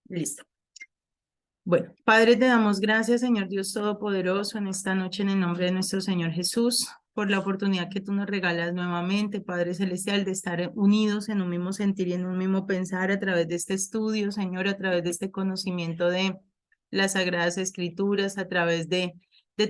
Listo. Bueno, Padre, te damos gracias, Señor Dios Todopoderoso, en esta noche, en el nombre de nuestro Señor Jesús, por la oportunidad que tú nos regalas nuevamente, Padre Celestial, de estar unidos en un mismo sentir y en un mismo pensar a través de este estudio, Señor, a través de este conocimiento de las Sagradas Escrituras, a través de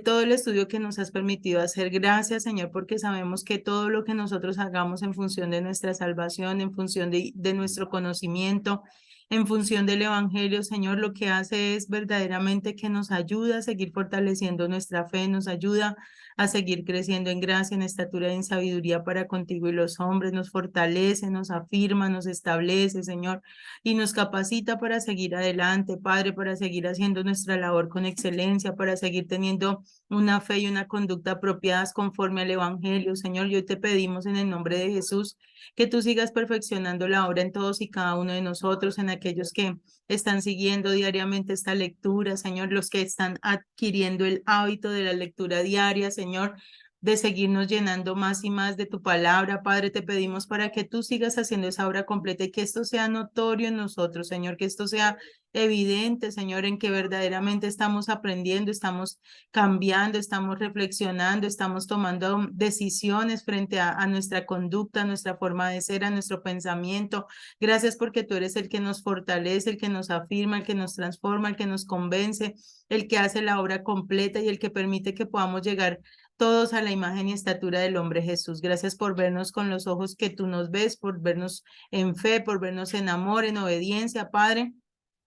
todo el estudio que nos has permitido hacer. Gracias, Señor, porque sabemos que todo lo que nosotros hagamos en función de nuestra salvación, en función de nuestro conocimiento, en función del Evangelio, Señor, lo que hace es verdaderamente que nos ayuda a seguir fortaleciendo nuestra fe, nos ayuda a seguir creciendo en gracia, en estatura y en sabiduría para contigo y los hombres, nos fortalece, nos afirma, nos establece, Señor, y nos capacita para seguir adelante, Padre, para seguir haciendo nuestra labor con excelencia, para seguir teniendo una fe y una conducta apropiadas conforme al Evangelio. Señor, yo te pedimos en el nombre de Jesús que tú sigas perfeccionando la obra en todos y cada uno de nosotros, en aquellos que están siguiendo diariamente esta lectura, Señor, los que están adquiriendo el hábito de la lectura diaria, Señor, de seguirnos llenando más y más de tu palabra. Padre, te pedimos para que tú sigas haciendo esa obra completa y que esto sea notorio en nosotros, Señor, que esto sea evidente, Señor, en que verdaderamente estamos aprendiendo, estamos cambiando, estamos reflexionando, estamos tomando decisiones frente a nuestra conducta, a nuestra forma de ser, a nuestro pensamiento. Gracias porque tú eres el que nos fortalece, el que nos afirma, el que nos transforma, el que nos convence, el que hace la obra completa y el que permite que podamos llegar todos a la imagen y estatura del hombre Jesús. Gracias por vernos con los ojos que tú nos ves, por vernos en fe, por vernos en amor, en obediencia, Padre.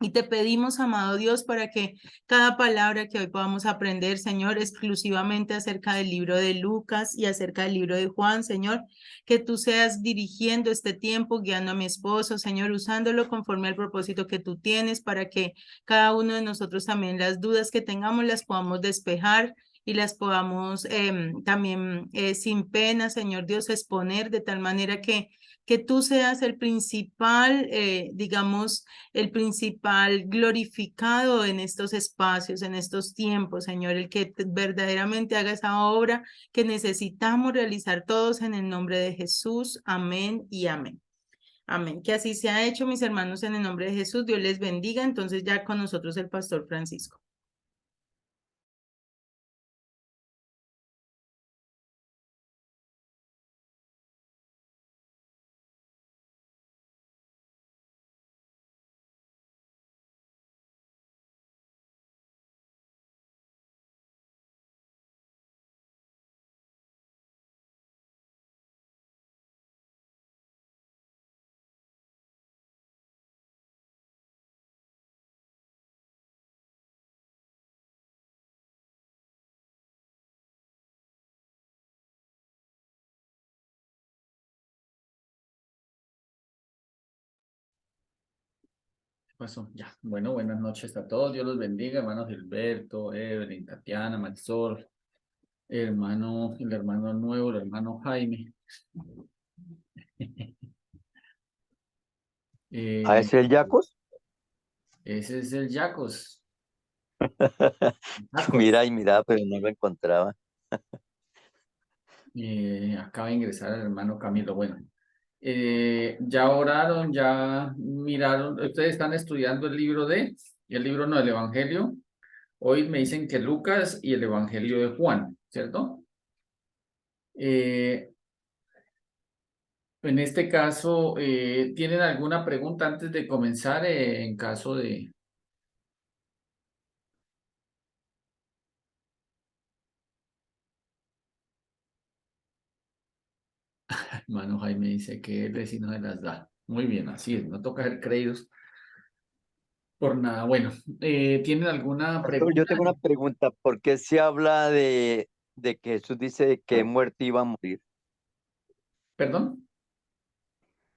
Y te pedimos, amado Dios, para que cada palabra que hoy podamos aprender, Señor, exclusivamente acerca del libro de Lucas y acerca del libro de Juan, Señor, que tú seas dirigiendo este tiempo, guiando a mi esposo, Señor, usándolo conforme al propósito que tú tienes, para que cada uno de nosotros también las dudas que tengamos las podamos despejar y las podamos también sin pena, Señor Dios, exponer de tal manera que tú seas el principal, digamos, el principal glorificado en estos espacios, en estos tiempos, Señor, el que verdaderamente haga esa obra que necesitamos realizar todos en el nombre de Jesús. Amén y amén. Amén. Que así se ha hecho, mis hermanos, en el nombre de Jesús. Dios les bendiga. Entonces ya con nosotros el pastor Francisco. Pasó, ya. Bueno, buenas noches a todos. Dios los bendiga, hermano Gilberto, Evelyn, Tatiana, Marisol, el hermano nuevo, el hermano Jaime. ¿A Eh, ese el Yacos? ese es el Yacos. Yo Yacos. mira y mira, pero no lo encontraba. Acaba de ingresar el hermano Camilo. Bueno, ya oraron, ya miraron. Ustedes están estudiando el libro no, el Evangelio. Hoy me dicen que Lucas y el Evangelio de Juan, ¿cierto? Eh, En este caso, ¿tienen alguna pregunta antes de comenzar? En caso de... Hermano Jaime dice que él si no se las da. Muy bien, así es, no toca hacer créditos por nada. Bueno, ¿tienen alguna Pastor, yo pregunta? tengo una pregunta. ¿Por qué se habla de que Jesús dice que muerte iba a morir? ¿Perdón?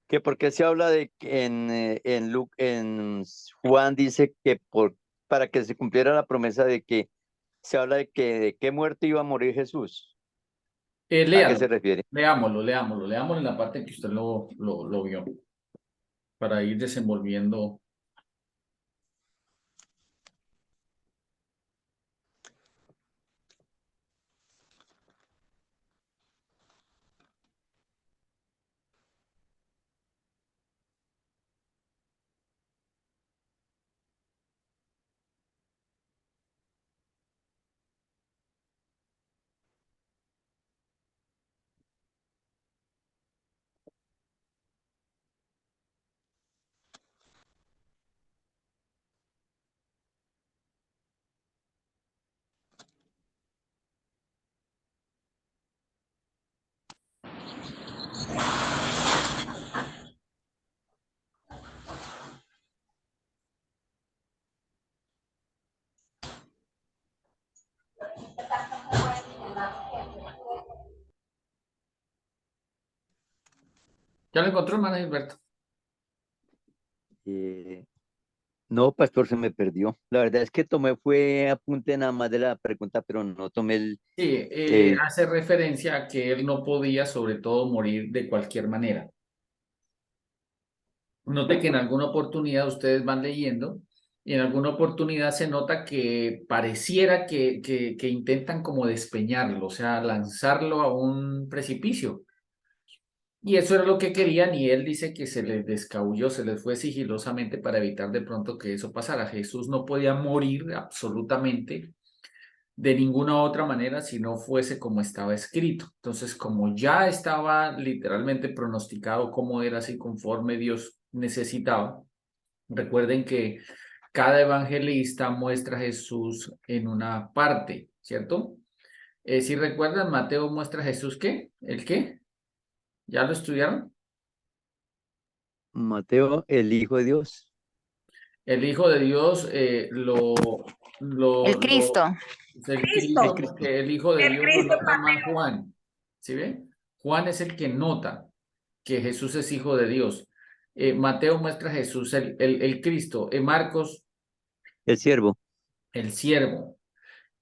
¿Que por qué se habla de que en Juan dice que para que se cumpliera la promesa de que se habla de qué muerte iba a morir Jesús? ¿A qué Léalo, se refiere? leámoslo en la parte que usted lo vio, para ir desenvolviendo. ¿Ya lo encontró, hermano Gilberto? Eh, no, pastor, se me perdió. La verdad es que tomé, fue apunte nada más de la pregunta, pero no tomé Sí, el, hace referencia a que él no podía, sobre todo, morir de cualquier manera. Note que en alguna oportunidad ustedes van leyendo y en alguna oportunidad se nota que pareciera que intentan como despeñarlo, o sea, lanzarlo a un precipicio. Y eso era lo que querían y él dice que se les descabulló, se les fue sigilosamente para evitar de pronto que eso pasara. Jesús no podía morir absolutamente de ninguna otra manera si no fuese como estaba escrito. Entonces, como ya estaba literalmente pronosticado cómo era así conforme Dios necesitaba, recuerden que cada evangelista muestra a Jesús en una parte, ¿cierto? Si recuerdan, Mateo muestra a Jesús, ¿qué? ¿El qué? ¿Ya lo estudiaron? Mateo, el Hijo de Dios. El Hijo de Dios El lo, Cristo. es el El Cristo, Cristo, Cristo. porque el Hijo de el Dios lo Cristo nota más Juan. ¿Sí ven? Juan es el que nota que Jesús es Hijo de Dios. Mateo muestra a Jesús, el Cristo. Marcos, El siervo. el siervo.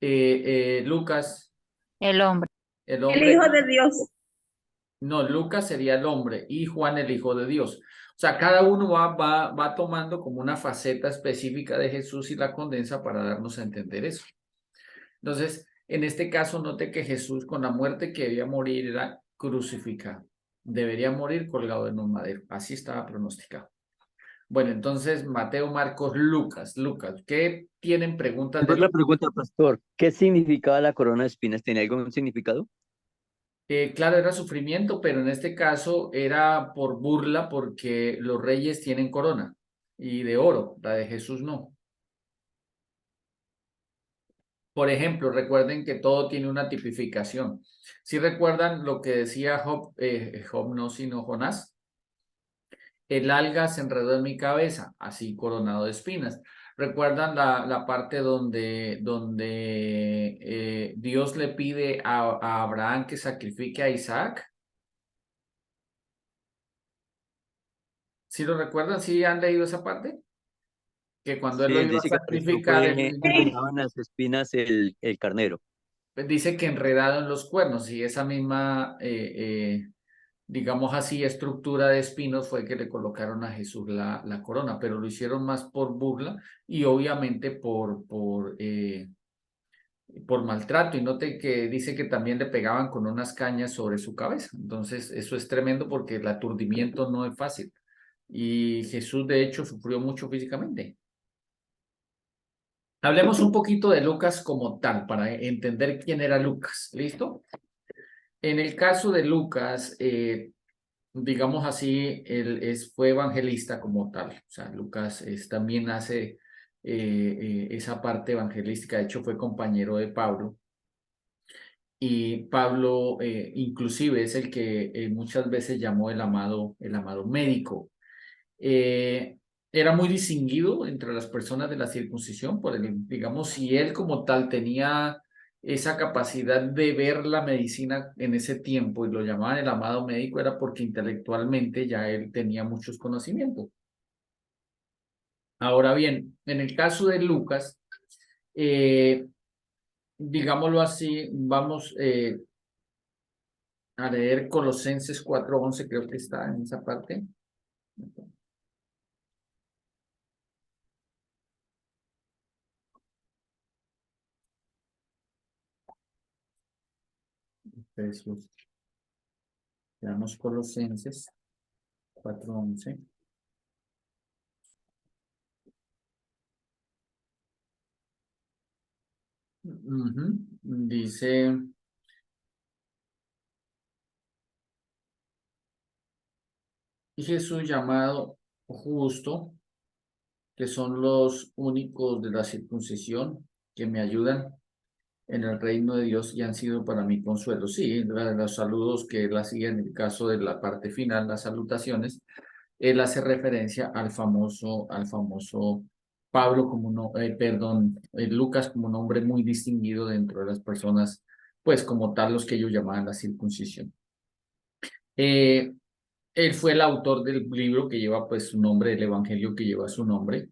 Lucas, El hombre. el el hombre. Hijo de Dios. No, Lucas sería el hombre y Juan el Hijo de Dios. O sea, cada uno va tomando como una faceta específica de Jesús y la condensa para darnos a entender eso. Entonces, en este caso, note que Jesús con la muerte que debía morir era crucificado. Debería morir colgado en un madero. Así estaba pronosticado. Bueno, entonces, Mateo, Marcos, Lucas. Lucas, ¿qué tienen preguntas Tengo de otra Lucas? pregunta, pastor. ¿Qué significaba la corona de espinas? ¿Tenía algún significado? Claro, era sufrimiento, pero en este caso era por burla porque los reyes tienen corona y de oro, la de Jesús no. Por ejemplo, recuerden que todo tiene una tipificación. Si recuerdan lo que decía Job, Job no, sino Jonás, el alga se enredó en mi cabeza, así coronado de espinas. ¿Recuerdan la parte donde Dios le pide a Abraham que sacrifique a Isaac? ¿Sí lo recuerdan? ¿Sí han leído esa parte? Que cuando él Sí, lo él iba a dice que por eso sacrificar, fue él enredado en las espinas el carnero. dice que enredado en los cuernos y esa misma, digamos así, estructura de espinos fue que le colocaron a Jesús la corona, pero lo hicieron más por burla y obviamente por maltrato. Y note que dice que también le pegaban con unas cañas sobre su cabeza. Entonces, eso es tremendo porque el aturdimiento no es fácil. Y Jesús, de hecho, sufrió mucho físicamente. Hablemos un poquito de Lucas como tal, para entender quién era Lucas. ¿Listo? En el caso de Lucas, digamos así, fue evangelista como tal. O sea, Lucas también hace esa parte evangelística. De hecho, fue compañero de Pablo. Y Pablo, inclusive, es el que muchas veces llamó el amado médico. eh, Era muy distinguido entre las personas de la circuncisión, por el, digamos, si él como tal tenía esa capacidad de ver la medicina en ese tiempo y lo llamaban el amado médico, era porque intelectualmente ya él tenía muchos conocimientos. Ahora bien, en el caso de Lucas, eh, digámoslo así, vamos a leer Colosenses 4:11, creo que está en esa parte. Jesús. Veamos Colosenses 4:11. Dice, y Jesús llamado justo, que son los únicos de la circuncisión que me ayudan en el reino de Dios y han sido para mí consuelo. Sí, los saludos que él hacía en el caso de la parte final, las salutaciones, él hace referencia al famoso Pablo como no, perdón, Lucas como un hombre muy distinguido dentro de las personas, pues como tal los que ellos llamaban la circuncisión. Eh, Él fue el autor del libro que lleva pues su nombre, el Evangelio que lleva su nombre.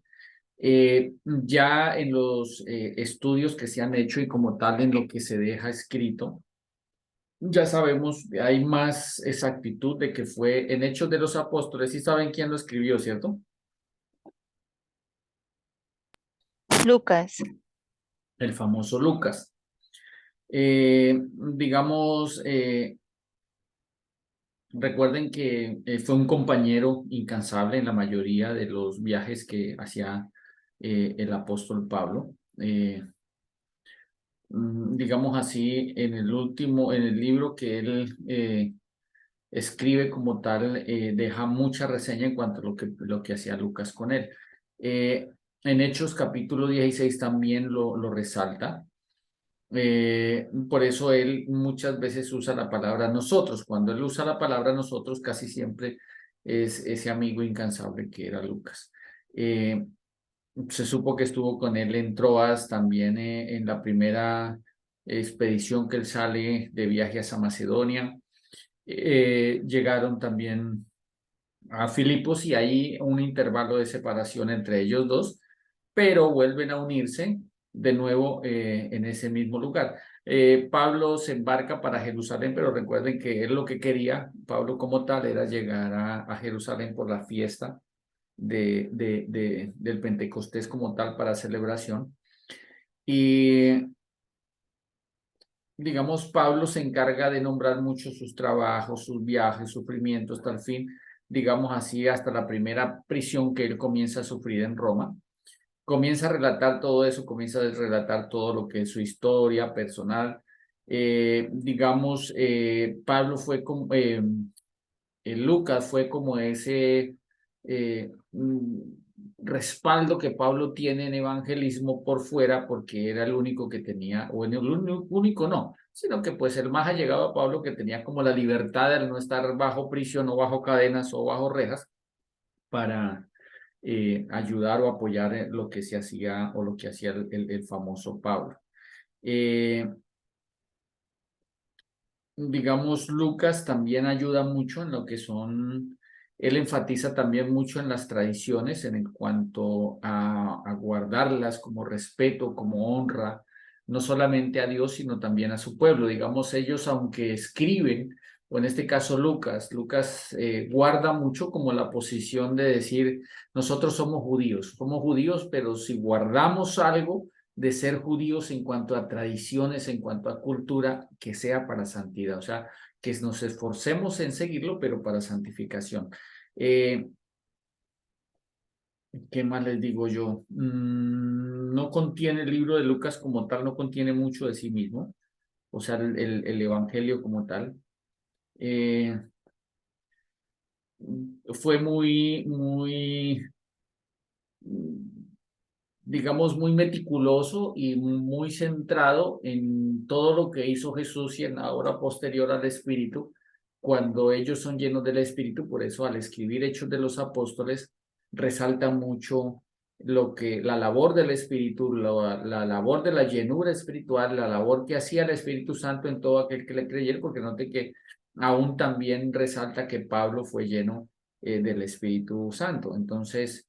Ya en los estudios que se han hecho y como tal en lo que se deja escrito, ya sabemos, hay más exactitud de que fue en Hechos de los Apóstoles. Sí saben quién lo escribió, ¿cierto? Lucas. El famoso Lucas. Digamos, recuerden que fue un compañero incansable en la mayoría de los viajes que hacía el apóstol Pablo. Digamos así, en el libro que él escribe como tal, deja mucha reseña en cuanto a lo que hacía Lucas con él. En Hechos capítulo 16 también lo resalta. Por eso él muchas veces usa la palabra nosotros. Cuando él usa la palabra nosotros, casi siempre es ese amigo incansable que era Lucas. Se supo que estuvo con él en Troas, también en la primera expedición que él sale de viaje hacia Macedonia. Llegaron también a Filipos y hay un intervalo de separación entre ellos dos, pero vuelven a unirse de nuevo en ese mismo lugar. Pablo se embarca para Jerusalén, pero recuerden que él lo que quería, Pablo como tal, era llegar a Jerusalén por la fiesta del Pentecostés como tal para celebración. Y digamos, Pablo se encarga de nombrar mucho sus trabajos, sus viajes, sufrimientos, hasta el fin, digamos así, hasta la primera prisión que él comienza a sufrir en Roma. Comienza a relatar todo eso, comienza a relatar todo lo que es su historia personal. Digamos, Pablo fue como, Lucas fue como ese respaldo que Pablo tiene en evangelismo por fuera, porque era el único que tenía, o en el único no, sino que pues el más allegado a Pablo que tenía como la libertad de no estar bajo prisión o bajo cadenas o bajo rejas para ayudar o apoyar lo que se hacía o lo que hacía el famoso Pablo. Digamos, Lucas también ayuda mucho en lo que son, él enfatiza también mucho en las tradiciones en cuanto a guardarlas como respeto, como honra, no solamente a Dios, sino también a su pueblo. Digamos, ellos, aunque escriben, o en este caso Lucas guarda mucho como la posición de decir, nosotros somos judíos, pero si guardamos algo, de ser judíos en cuanto a tradiciones, en cuanto a cultura, que sea para santidad, o sea, que nos esforcemos en seguirlo, pero para santificación. ¿Qué más les digo yo? No contiene el libro de Lucas como tal, no contiene mucho de sí mismo, o sea, el Evangelio como tal. Fue digamos, muy meticuloso y muy centrado en todo lo que hizo Jesús y en la hora posterior al Espíritu, cuando ellos son llenos del Espíritu. Por eso al escribir Hechos de los Apóstoles resalta mucho lo que la labor del Espíritu, la labor de la llenura espiritual, la labor que hacía el Espíritu Santo en todo aquel que le creyera, porque note que aún también resalta que Pablo fue lleno del Espíritu Santo. Entonces,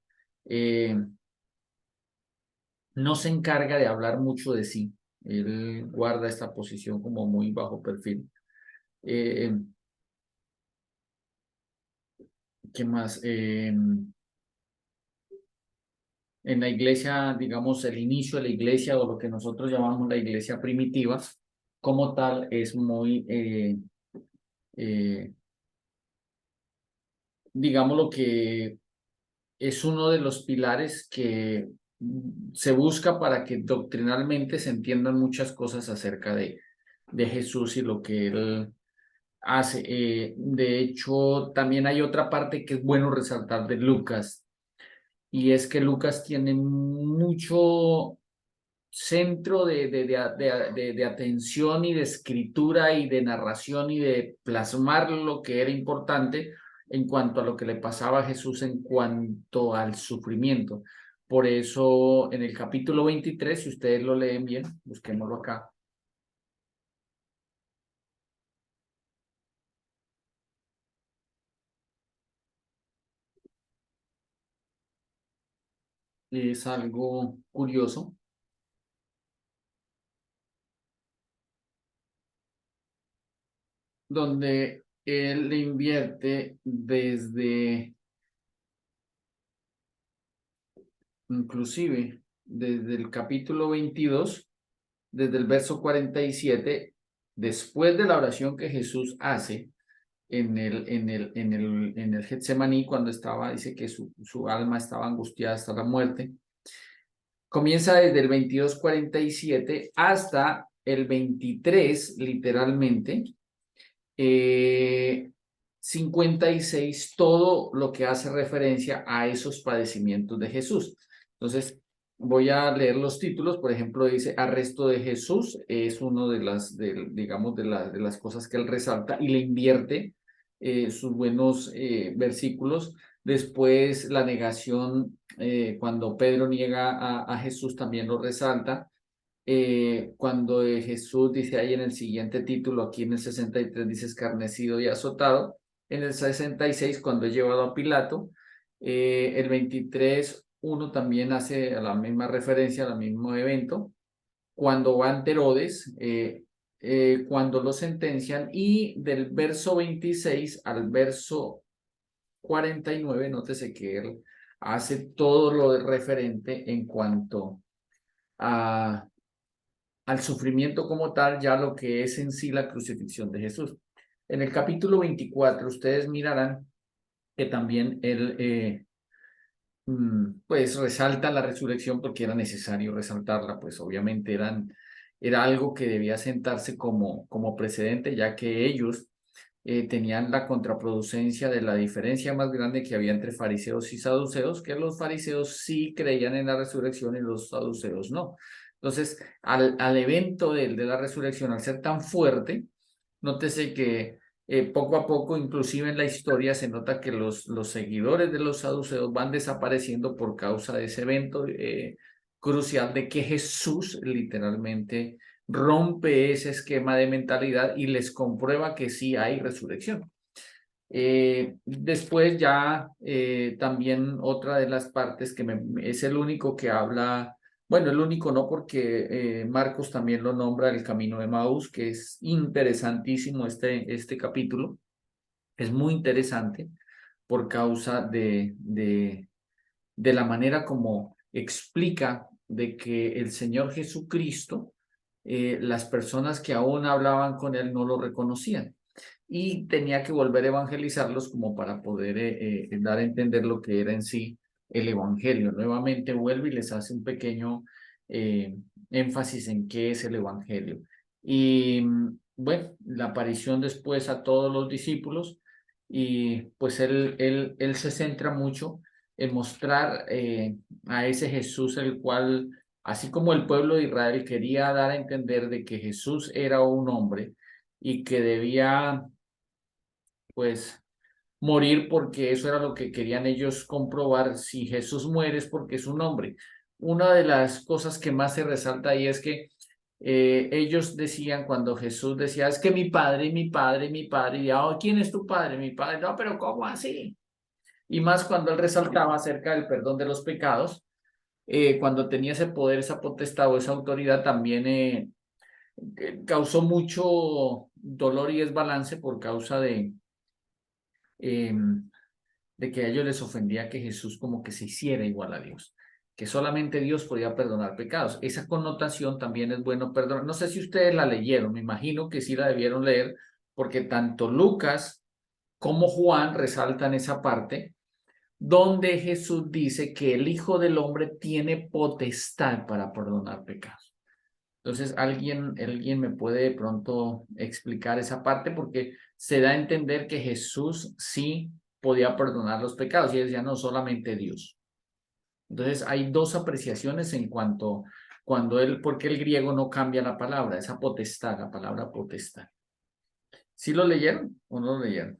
no se encarga de hablar mucho de sí. Él guarda esta posición como muy bajo perfil. ¿Qué más? En la iglesia, digamos, el inicio de la iglesia o lo que nosotros llamamos la iglesia primitiva, como tal, es muy, digamos, lo que es uno de los pilares que se busca para que doctrinalmente se entiendan muchas cosas acerca de Jesús y lo que él hace. De hecho, también hay otra parte que es bueno resaltar de Lucas, y es que Lucas tiene mucho centro de atención y de escritura y de narración y de plasmar lo que era importante en cuanto a lo que le pasaba a Jesús en cuanto al sufrimiento. Por eso en el capítulo 23, si ustedes lo leen bien, busquémoslo acá. es algo curioso. Donde él le invierte desde, inclusive, desde el capítulo 22, desde el verso 47, después de la oración que Jesús hace en el Getsemaní, cuando estaba, dice que su alma estaba angustiada hasta la muerte. Comienza desde el 22:47 hasta el 23, literalmente, 56, todo lo que hace referencia a esos padecimientos de Jesús. Entonces, voy a leer los títulos. Por ejemplo, dice arresto de Jesús, es uno de las, digamos, de las cosas que él resalta y le invierte sus buenos versículos. Después, la negación, cuando Pedro niega a Jesús, también lo resalta. Cuando Jesús dice ahí en el siguiente título, aquí en el 63 dice escarnecido y azotado, en el 66 cuando es llevado a Pilato, el 23:1 también hace la misma referencia al mismo evento, cuando va ante Herodes, cuando lo sentencian, y del verso 26 al verso 49, nótese que él hace todo lo referente en cuanto al sufrimiento como tal, ya lo que es en sí la crucifixión de Jesús. En el capítulo 24, ustedes mirarán que también él, pues, resalta la resurrección porque era necesario resaltarla, pues obviamente era algo que debía sentarse como precedente, ya que ellos tenían la contraproducencia de la diferencia más grande que había entre fariseos y saduceos, que los fariseos sí creían en la resurrección y los saduceos no. Entonces, al evento de la resurrección, al ser tan fuerte, nótese que poco a poco, inclusive en la historia, se nota que los seguidores de los saduceos van desapareciendo por causa de ese evento crucial de que Jesús literalmente rompe ese esquema de mentalidad y les comprueba que sí hay resurrección. Después ya también otra de las partes que es el único que habla, bueno, el único no, porque Marcos también lo nombra el camino de Maús, que es interesantísimo este capítulo, es muy interesante por causa de la manera como explica de que el Señor Jesucristo, las personas que aún hablaban con él no lo reconocían y tenía que volver a evangelizarlos como para poder dar a entender lo que era en sí el evangelio. Nuevamente vuelve y les hace un pequeño énfasis en qué es el evangelio. Y bueno, la aparición después a todos los discípulos, y pues él se centra mucho en mostrar a ese Jesús, el cual, así como el pueblo de Israel quería dar a entender de que Jesús era un hombre y que debía, pues, morir, porque eso era lo que querían ellos comprobar. Si Jesús muere es porque es un hombre. Una de las cosas que más se resalta ahí es que ellos decían, cuando Jesús decía, es que mi padre, mi padre, mi padre, y oh, ¿quién es tu padre? Mi padre, no, pero ¿cómo así? Y más cuando él resaltaba acerca del perdón de los pecados, cuando tenía ese poder, esa potestad o esa autoridad, también causó mucho dolor y desbalance por causa de que a ellos les ofendía que Jesús como que se hiciera igual a Dios, que solamente Dios podía perdonar pecados. Esa connotación también es bueno perdonar. No sé si ustedes la leyeron, me imagino que sí la debieron leer, porque tanto Lucas como Juan resaltan esa parte donde Jesús dice que el Hijo del Hombre tiene potestad para perdonar pecados. Entonces, ¿alguien me puede de pronto explicar esa parte? Porque se da a entender que Jesús sí podía perdonar los pecados y decía, no solamente Dios. Entonces, hay dos apreciaciones en cuanto, porque el griego no cambia la palabra, esa potestad, la palabra potestad. ¿Sí lo leyeron o no lo leyeron?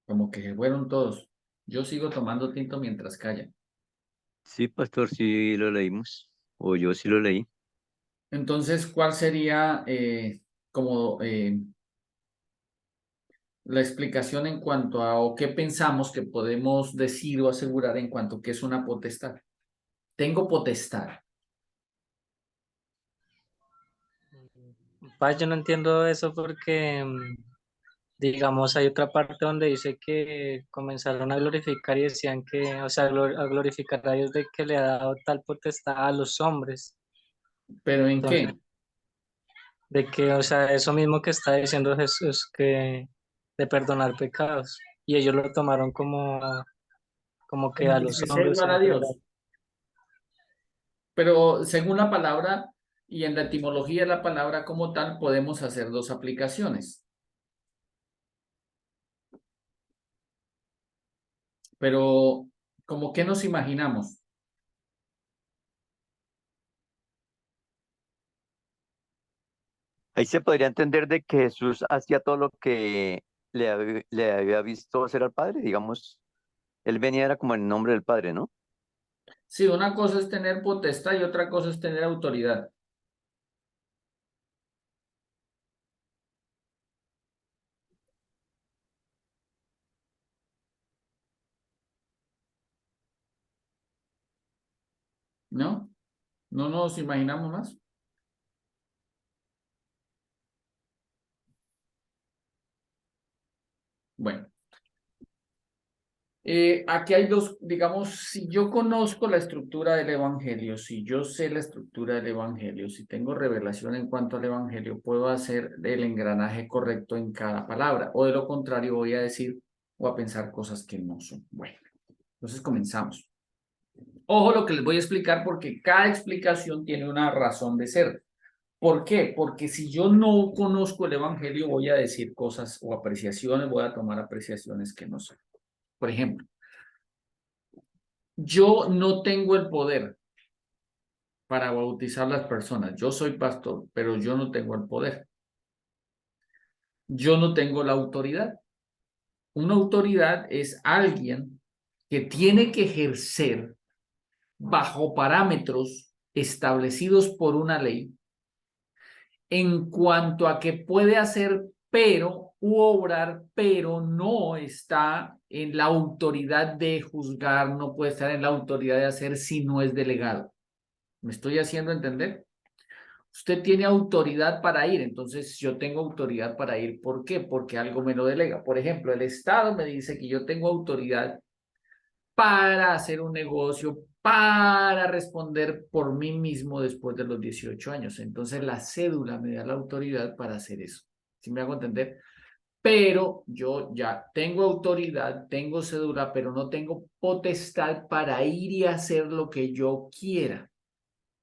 Como que se fueron todos. Yo sigo tomando tinto mientras callan. Sí, pastor, sí lo leímos, o yo sí lo leí. Entonces, ¿cuál sería como la explicación en cuanto a o qué pensamos que podemos decir o asegurar en cuanto a qué es una potestad. Tengo potestad. Yo no entiendo eso porque, digamos, hay otra parte donde dice que comenzaron a glorificar y decían que, o sea, a glorificar a Dios de que le ha dado tal potestad a los hombres. ¿Pero en Entonces, qué? de que, o sea, eso mismo que está diciendo Jesús, que de perdonar pecados. Y ellos lo tomaron como que a los Que sea hombres igual a siempre era. Dios. Pero según la palabra y en la etimología de la palabra como tal, podemos hacer dos aplicaciones. Pero, ¿cómo qué nos imaginamos? Ahí se podría entender de que Jesús hacía todo lo que le había visto hacer al Padre, digamos, él venía era como en nombre del Padre, ¿no? Sí, una cosa es tener potestad y otra cosa es tener autoridad. ¿No? ¿No nos imaginamos más? Bueno, aquí hay dos, digamos, si yo conozco la estructura del Evangelio, si yo sé la estructura del Evangelio, si tengo revelación en cuanto al Evangelio, puedo hacer el engranaje correcto en cada palabra, o de lo contrario voy a decir o a pensar cosas que no son. Bueno, entonces comenzamos. Ojo lo que les voy a explicar porque cada explicación tiene una razón de ser. ¿Por qué? Porque si yo no conozco el Evangelio, voy a decir cosas o apreciaciones, voy a tomar apreciaciones que no son. Por ejemplo, yo no tengo el poder para bautizar las personas. Yo soy pastor, pero yo no tengo el poder. Yo no tengo la autoridad. Una autoridad es alguien que tiene que ejercer bajo parámetros establecidos por una ley en cuanto a que puede hacer pero u obrar, pero no está en la autoridad de juzgar, no puede estar en la autoridad de hacer si no es delegado. ¿Me estoy haciendo entender? Usted tiene autoridad para ir, entonces yo tengo autoridad para ir. ¿Por qué? Porque algo me lo delega. Por ejemplo, el Estado me dice que yo tengo autoridad para hacer un negocio, para responder por mí mismo después de los 18 años. Entonces la cédula me da la autoridad para hacer eso. ¿Sí me hago entender? Pero yo ya tengo autoridad, tengo cédula, pero no tengo potestad para ir y hacer lo que yo quiera.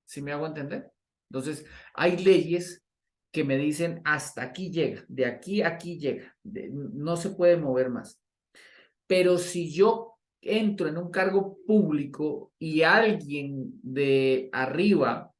¿Sí me hago entender? Entonces, hay leyes que me dicen hasta aquí llega, de aquí a aquí llega, no se puede mover más. Pero si yo entro en un cargo público y alguien de arriba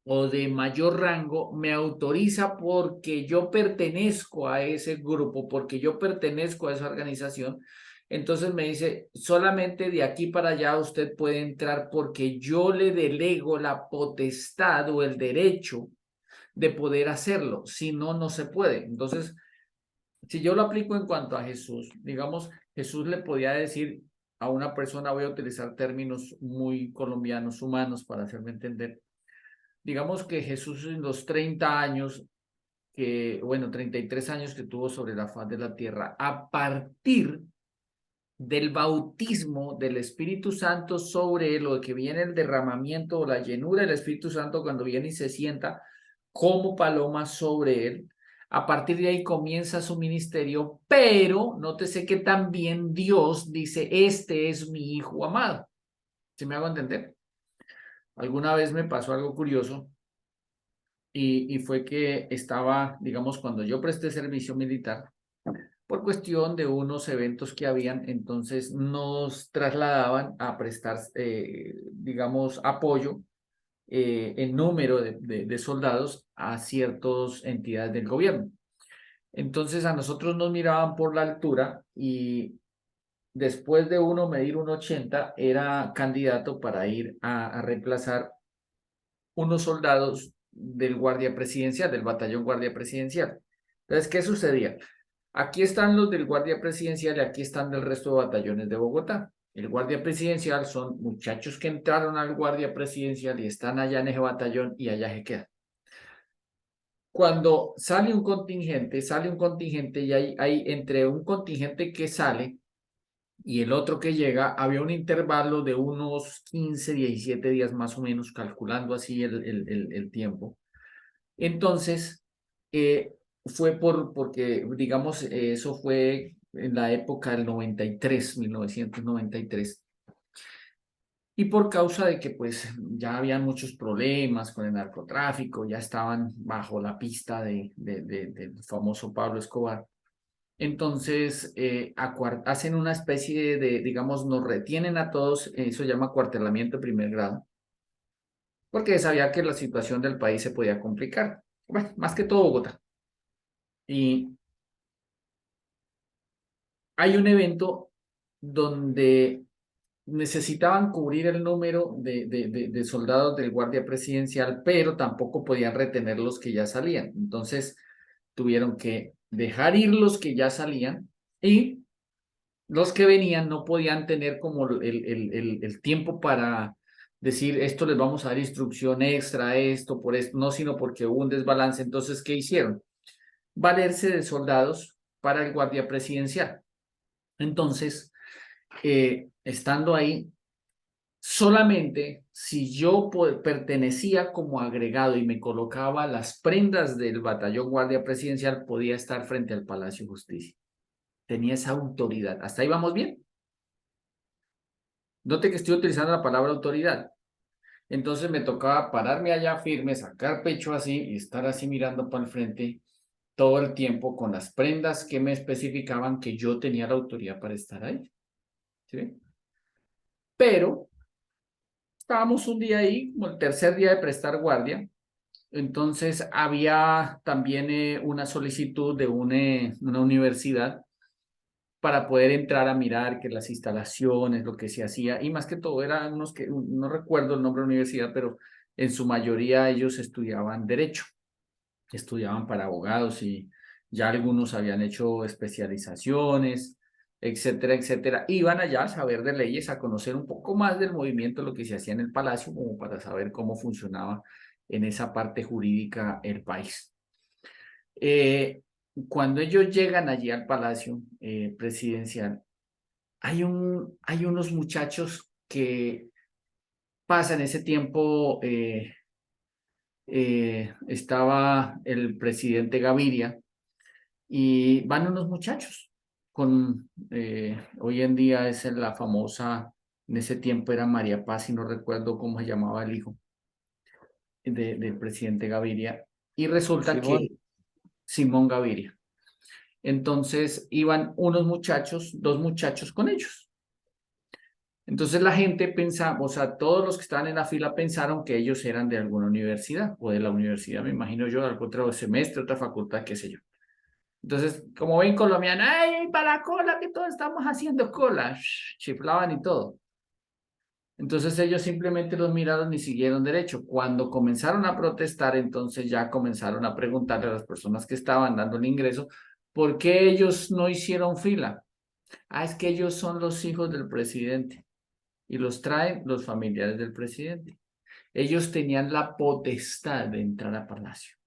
o de mayor rango me autoriza porque yo pertenezco a ese grupo, porque yo pertenezco a esa organización, entonces me dice, solamente de aquí para allá usted puede entrar porque yo le delego la potestad o el derecho de poder hacerlo, si no, no se puede. Entonces, si yo lo aplico en cuanto a Jesús, digamos, Jesús le podía decir a una persona, voy a utilizar términos muy colombianos, humanos, para hacerme entender. Digamos que Jesús en los 30 años, bueno, 33 años que tuvo sobre la faz de la tierra, a partir del bautismo del Espíritu Santo sobre él, o de que viene el derramamiento o la llenura del Espíritu Santo cuando viene y se sienta como paloma sobre él, a partir de ahí comienza su ministerio, pero nótese que también Dios dice, este es mi hijo amado. ¿Sí me hago entender? Alguna vez me pasó algo curioso y fue que estaba, digamos, cuando yo presté servicio militar, por cuestión de unos eventos que habían, entonces nos trasladaban a prestar, digamos, apoyo en número de soldados a ciertas entidades del gobierno. Entonces a nosotros nos miraban por la altura y después de uno medir 1,80 era candidato para ir a reemplazar unos soldados del guardia presidencial, del batallón guardia presidencial. Entonces, ¿qué sucedía? Aquí están los del Guardia Presidencial y aquí están del resto de batallones de Bogotá. El Guardia Presidencial son muchachos que entraron al Guardia Presidencial y están allá en ese batallón y allá se quedan. Cuando sale un contingente y hay entre un contingente que sale y el otro que llega, había un intervalo de unos 15, 17 días más o menos, calculando así el tiempo. Entonces, fue porque, digamos, eso fue en la época del 93, 1993. Y por causa de que pues ya habían muchos problemas con el narcotráfico, ya estaban bajo la pista del famoso Pablo Escobar. Entonces, hacen una especie digamos, nos retienen a todos, eso se llama acuartelamiento de primer grado, porque sabía que la situación del país se podía complicar. Bueno, más que todo Bogotá. Y hay un evento donde necesitaban cubrir el número de soldados del Guardia Presidencial, pero tampoco podían retener los que ya salían. Entonces, tuvieron que dejar ir los que ya salían y los que venían no podían tener como el tiempo para decir, esto les vamos a dar instrucción extra, esto, por esto, no, sino porque hubo un desbalance. Entonces, ¿qué hicieron? Valerse de soldados para el Guardia Presidencial. Entonces, estando ahí, solamente si yo pertenecía como agregado y me colocaba las prendas del batallón Guardia Presidencial, podía estar frente al Palacio de Justicia. Tenía esa autoridad. ¿Hasta ahí vamos bien? Note que estoy utilizando la palabra autoridad. Entonces me tocaba pararme allá firme, sacar pecho así y estar así mirando para el frente todo el tiempo con las prendas que me especificaban que yo tenía la autoridad para estar ahí. ¿Sí? Pero estábamos un día ahí, como el tercer día de prestar guardia. Entonces había también una solicitud de una universidad para poder entrar a mirar que las instalaciones, lo que se hacía, y más que todo eran unos que, no recuerdo el nombre de la universidad, pero en su mayoría ellos estudiaban derecho, estudiaban para abogados y ya algunos habían hecho especializaciones, etcétera, etcétera. Iban allá a saber de leyes, a conocer un poco más del movimiento, lo que se hacía en el palacio, como para saber cómo funcionaba en esa parte jurídica el país. Cuando ellos llegan allí al palacio presidencial, hay unos muchachos que pasan ese tiempo, estaba el presidente Gaviria, y van unos muchachos con, hoy en día es la famosa, en ese tiempo era María Paz y no recuerdo cómo se llamaba el hijo del presidente Gaviria, y resulta Simón. que Simón Gaviria. Entonces iban unos muchachos, dos muchachos con ellos. Entonces la gente pensaba, o sea, todos los que estaban en la fila pensaron que ellos eran de alguna universidad o de la universidad, me imagino yo, de algún otro semestre, otra facultad, qué sé yo. Entonces, como ven colombianos, ¡ay, para la cola, que todos estamos haciendo cola! Chiflaban y todo. Entonces ellos simplemente los miraron y siguieron derecho. Cuando comenzaron a protestar, entonces ya comenzaron a preguntarle a las personas que estaban dando el ingreso, ¿por qué ellos no hicieron fila? Ah, es que ellos son los hijos del presidente y los traen los familiares del presidente. Ellos tenían la potestad de entrar a palacio.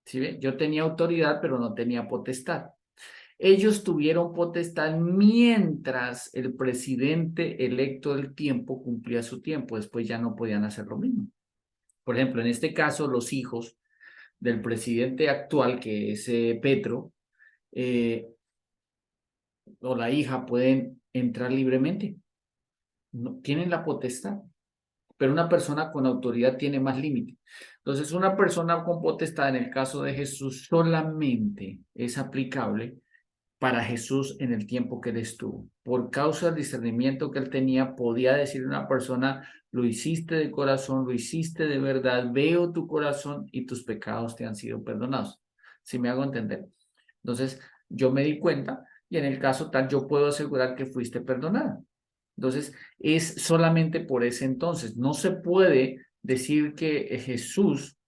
¿Sí ven? Yo tenía autoridad, pero no tenía potestad. Ellos tuvieron potestad mientras el presidente electo del tiempo cumplía su tiempo. Después ya no podían hacer lo mismo. Por ejemplo, en este caso, los hijos del presidente actual, que es Petro, o la hija, pueden entrar libremente. No, tienen la potestad, pero una persona con autoridad tiene más límite. Entonces, una persona con potestad, en el caso de Jesús, solamente es aplicable para Jesús en el tiempo que él estuvo. Por causa del discernimiento que él tenía, podía decir a una persona, lo hiciste de corazón, lo hiciste de verdad, veo tu corazón y tus pecados te han sido perdonados. ¿Sí me hago entender? Entonces, yo me di cuenta y en el caso tal, yo puedo asegurar que fuiste perdonada. Entonces, es solamente por ese entonces. No se puede decir que Jesús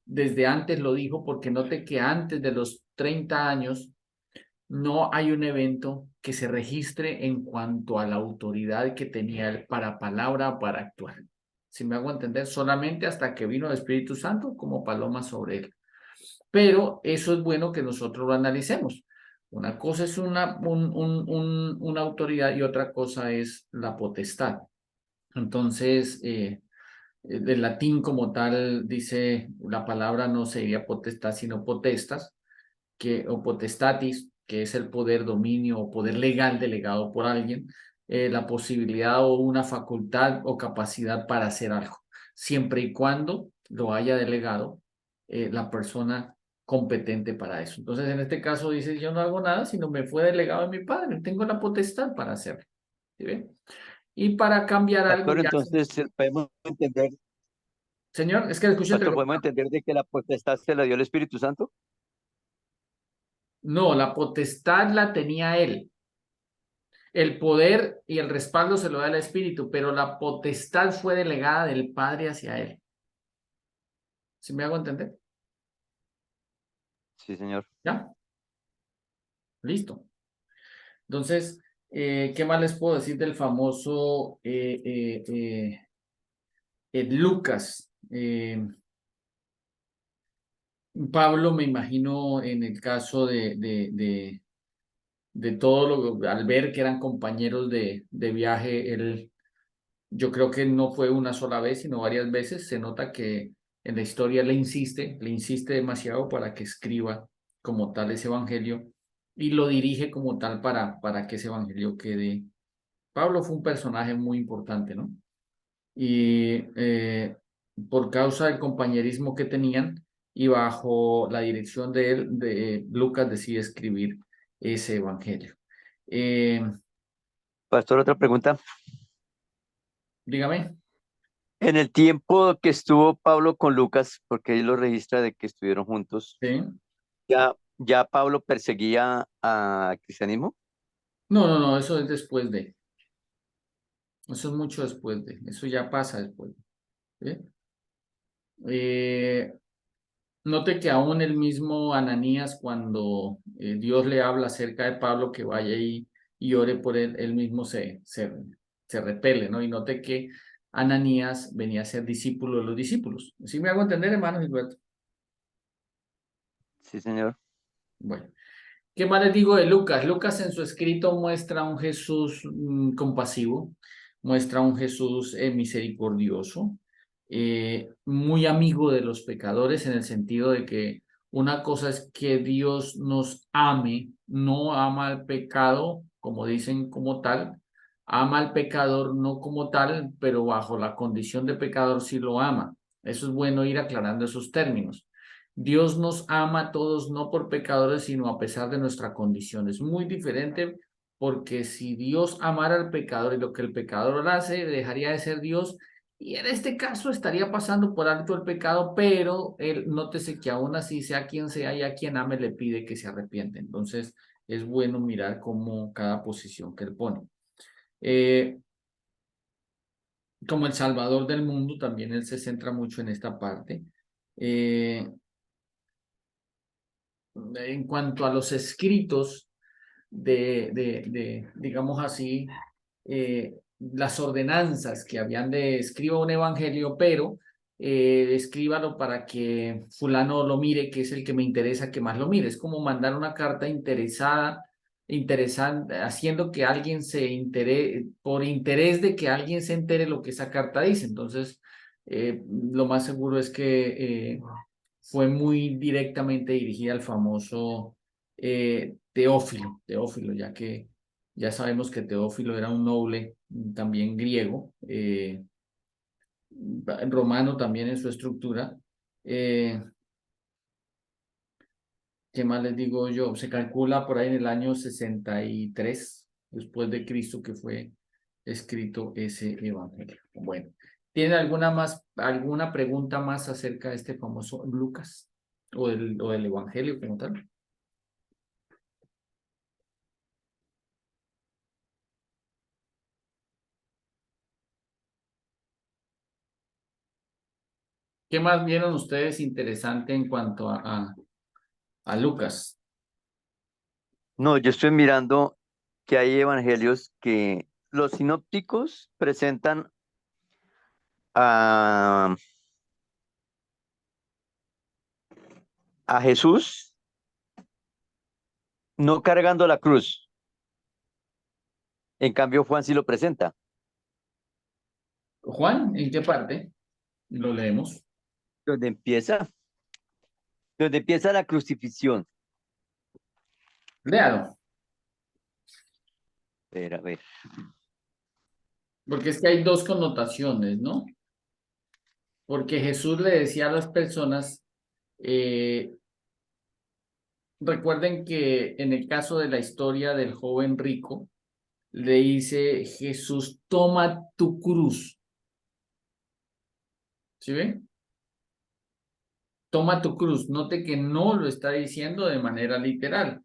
desde antes lo dijo, porque note que antes de los 30 años no hay un evento que se registre en cuanto a la autoridad que tenía él para palabra o para actuar. Si me hago entender, solamente hasta que vino el Espíritu Santo como paloma sobre él. Pero eso es bueno que nosotros lo analicemos. Una cosa es una autoridad y otra cosa es la potestad. Entonces, del latín como tal, dice la palabra no sería potestad, sino potestas, o potestatis, que es el poder, dominio o poder legal delegado por alguien, la posibilidad o una facultad o capacidad para hacer algo, siempre y cuando lo haya delegado la persona competente para eso. Entonces, en este caso dice, yo no hago nada, sino me fue delegado de mi padre, tengo la potestad para hacerlo. ¿Sí ve? Y para cambiar algo Pastor, ya... entonces podemos entender, Señor, es que escuché pastor, podemos entender de que la potestad se la dio el Espíritu Santo. No, la potestad la tenía él. El poder y el respaldo se lo da el Espíritu, pero la potestad fue delegada del Padre hacia él. ¿Sí me hago entender? Sí, señor. ¿Ya? Listo. Entonces, ¿qué más les puedo decir del famoso Lucas? Pablo, me imagino, en el caso de todo lo, al ver que eran compañeros de viaje, él, yo creo que no fue una sola vez, sino varias veces. Se nota que en la historia le insiste demasiado para que escriba como tal ese evangelio y lo dirige como tal para que ese evangelio quede. Pablo fue un personaje muy importante, ¿no? Y por causa del compañerismo que tenían y bajo la dirección de él, Lucas decide escribir ese evangelio. Pastor, otra pregunta. Dígame. En el tiempo que estuvo Pablo con Lucas, porque él lo registra de que estuvieron juntos, Sí. ya Pablo perseguía al cristianismo. No, eso es después de. Eso es mucho después de. Eso ya pasa después. ¿Sí? Note que aún el mismo Ananías, cuando Dios le habla acerca de Pablo, que vaya y ore por él, él mismo se repele, ¿no? Y note que Ananías venía a ser discípulo de los discípulos. ¿Sí me hago entender, hermano Gilberto? Sí, señor. Bueno. ¿Qué más les digo de Lucas? Lucas en su escrito muestra un Jesús compasivo, muestra un Jesús misericordioso, muy amigo de los pecadores en el sentido de que una cosa es que Dios nos ame, no ama al pecado, como dicen como tal, ama al pecador no como tal, pero bajo la condición de pecador sí lo ama. Eso es bueno ir aclarando esos términos. Dios nos ama a todos no por pecadores, sino a pesar de nuestra condición. Es muy diferente porque si Dios amara al pecador y lo que el pecador hace, dejaría de ser Dios y en este caso estaría pasando por alto el pecado, pero él, nótese que aún así, sea quien sea y a quien ame, le pide que se arrepiente. Entonces, es bueno mirar cómo cada posición que él pone. Como el Salvador del mundo, también él se centra mucho en esta parte. En cuanto a los escritos digamos así, las ordenanzas que habían de escriba un evangelio, pero escríbalo para que fulano lo mire, que es el que me interesa que más lo mire. Es como mandar una carta interesante, haciendo que alguien se entere, por interés de que alguien se entere lo que esa carta dice. Entonces, lo más seguro es que fue muy directamente dirigida al famoso Teófilo, ya que ya sabemos que Teófilo era un noble también griego, romano también en su estructura. ¿Qué más les digo yo? Se calcula por ahí en el año 63 después de Cristo que fue escrito ese evangelio. Bueno, ¿tiene alguna pregunta más acerca de este famoso Lucas o del evangelio como tal? ¿Qué más vieron ustedes interesante en cuanto a Lucas? No, yo estoy mirando que hay evangelios que los sinópticos presentan a, a Jesús no cargando la cruz. En cambio, Juan sí lo presenta. Juan, ¿en qué parte? Lo leemos. Donde empieza, donde empieza la crucifixión. Léalo, A ver. porque es que hay dos connotaciones, ¿no? Porque Jesús le decía a las personas, recuerden que en el caso de la historia del joven rico, le dice Jesús, toma tu cruz. ¿Sí ven? Toma tu cruz. Note que no lo está diciendo de manera literal.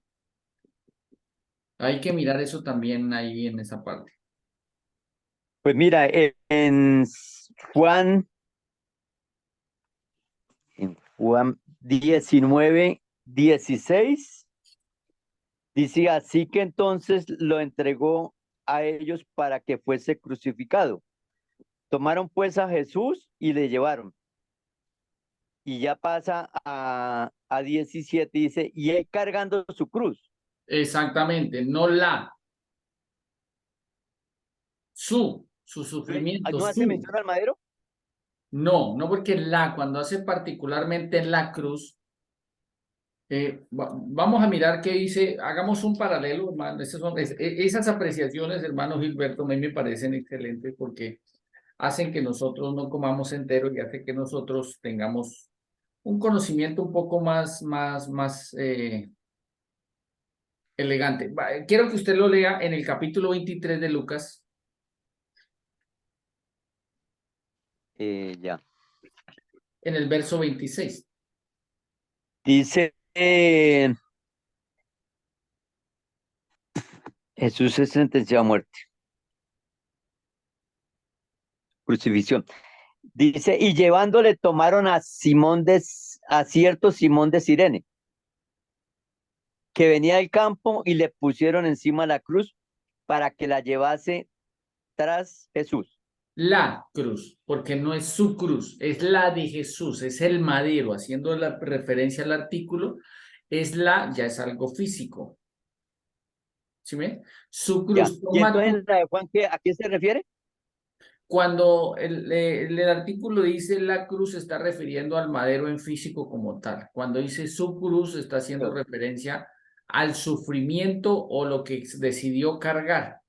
Hay que mirar eso también ahí en esa parte. Pues mira, en Juan 19:16, dice, así que entonces lo entregó a ellos para que fuese crucificado. Tomaron pues a Jesús y le llevaron. Y ya pasa a 17, dice, y él cargando su cruz. Exactamente, no la. Su sufrimiento, ¿No hace su. mención al madero? No, no porque la, cuando hace particularmente la cruz, vamos a mirar qué dice, hagamos un paralelo, hermano. Esas apreciaciones, hermano Gilberto, a mí me parecen excelentes porque hacen que nosotros no comamos entero y hace que nosotros tengamos un conocimiento un poco más elegante. Quiero que usted lo lea en el capítulo 23 de Lucas, Ya. en el verso 26. Dice, Jesús es sentenciado a muerte, crucifixión. Dice, y llevándole tomaron a a cierto Simón de Cirene, que venía del campo y le pusieron encima la cruz para que la llevase tras Jesús. La cruz, porque no es su cruz, es la de Jesús, es el madero, haciendo la referencia al artículo, ya es algo físico. ¿Sí ven? Su Ya. cruz, Y toma entonces tu. la de Juan, ¿a qué se refiere? Cuando el artículo dice la cruz, se está refiriendo al madero en físico como tal. Cuando dice su cruz, está haciendo referencia al sufrimiento o lo que decidió cargar.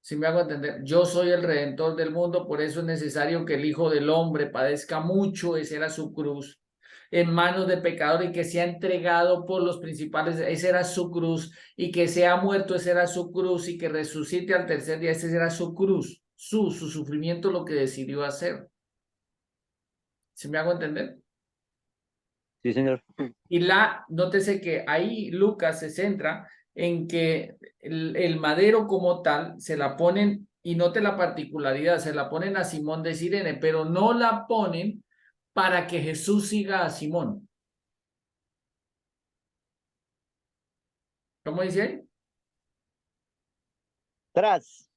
Si me hago entender, yo soy el redentor del mundo, por eso es necesario que el Hijo del Hombre padezca mucho, esa era su cruz, en manos de pecadores y que sea entregado por los principales, esa era su cruz, y que sea muerto, esa era su cruz, y que resucite al tercer día, esa era su cruz, su sufrimiento, lo que decidió hacer. ¿Si me hago entender? Sí, señor. Y nótese que ahí Lucas se centra en que el madero como tal se la ponen, y note la particularidad, se la ponen a Simón de Cirene, pero no la ponen para que Jesús siga a Simón. ¿Cómo dice ahí? Tras.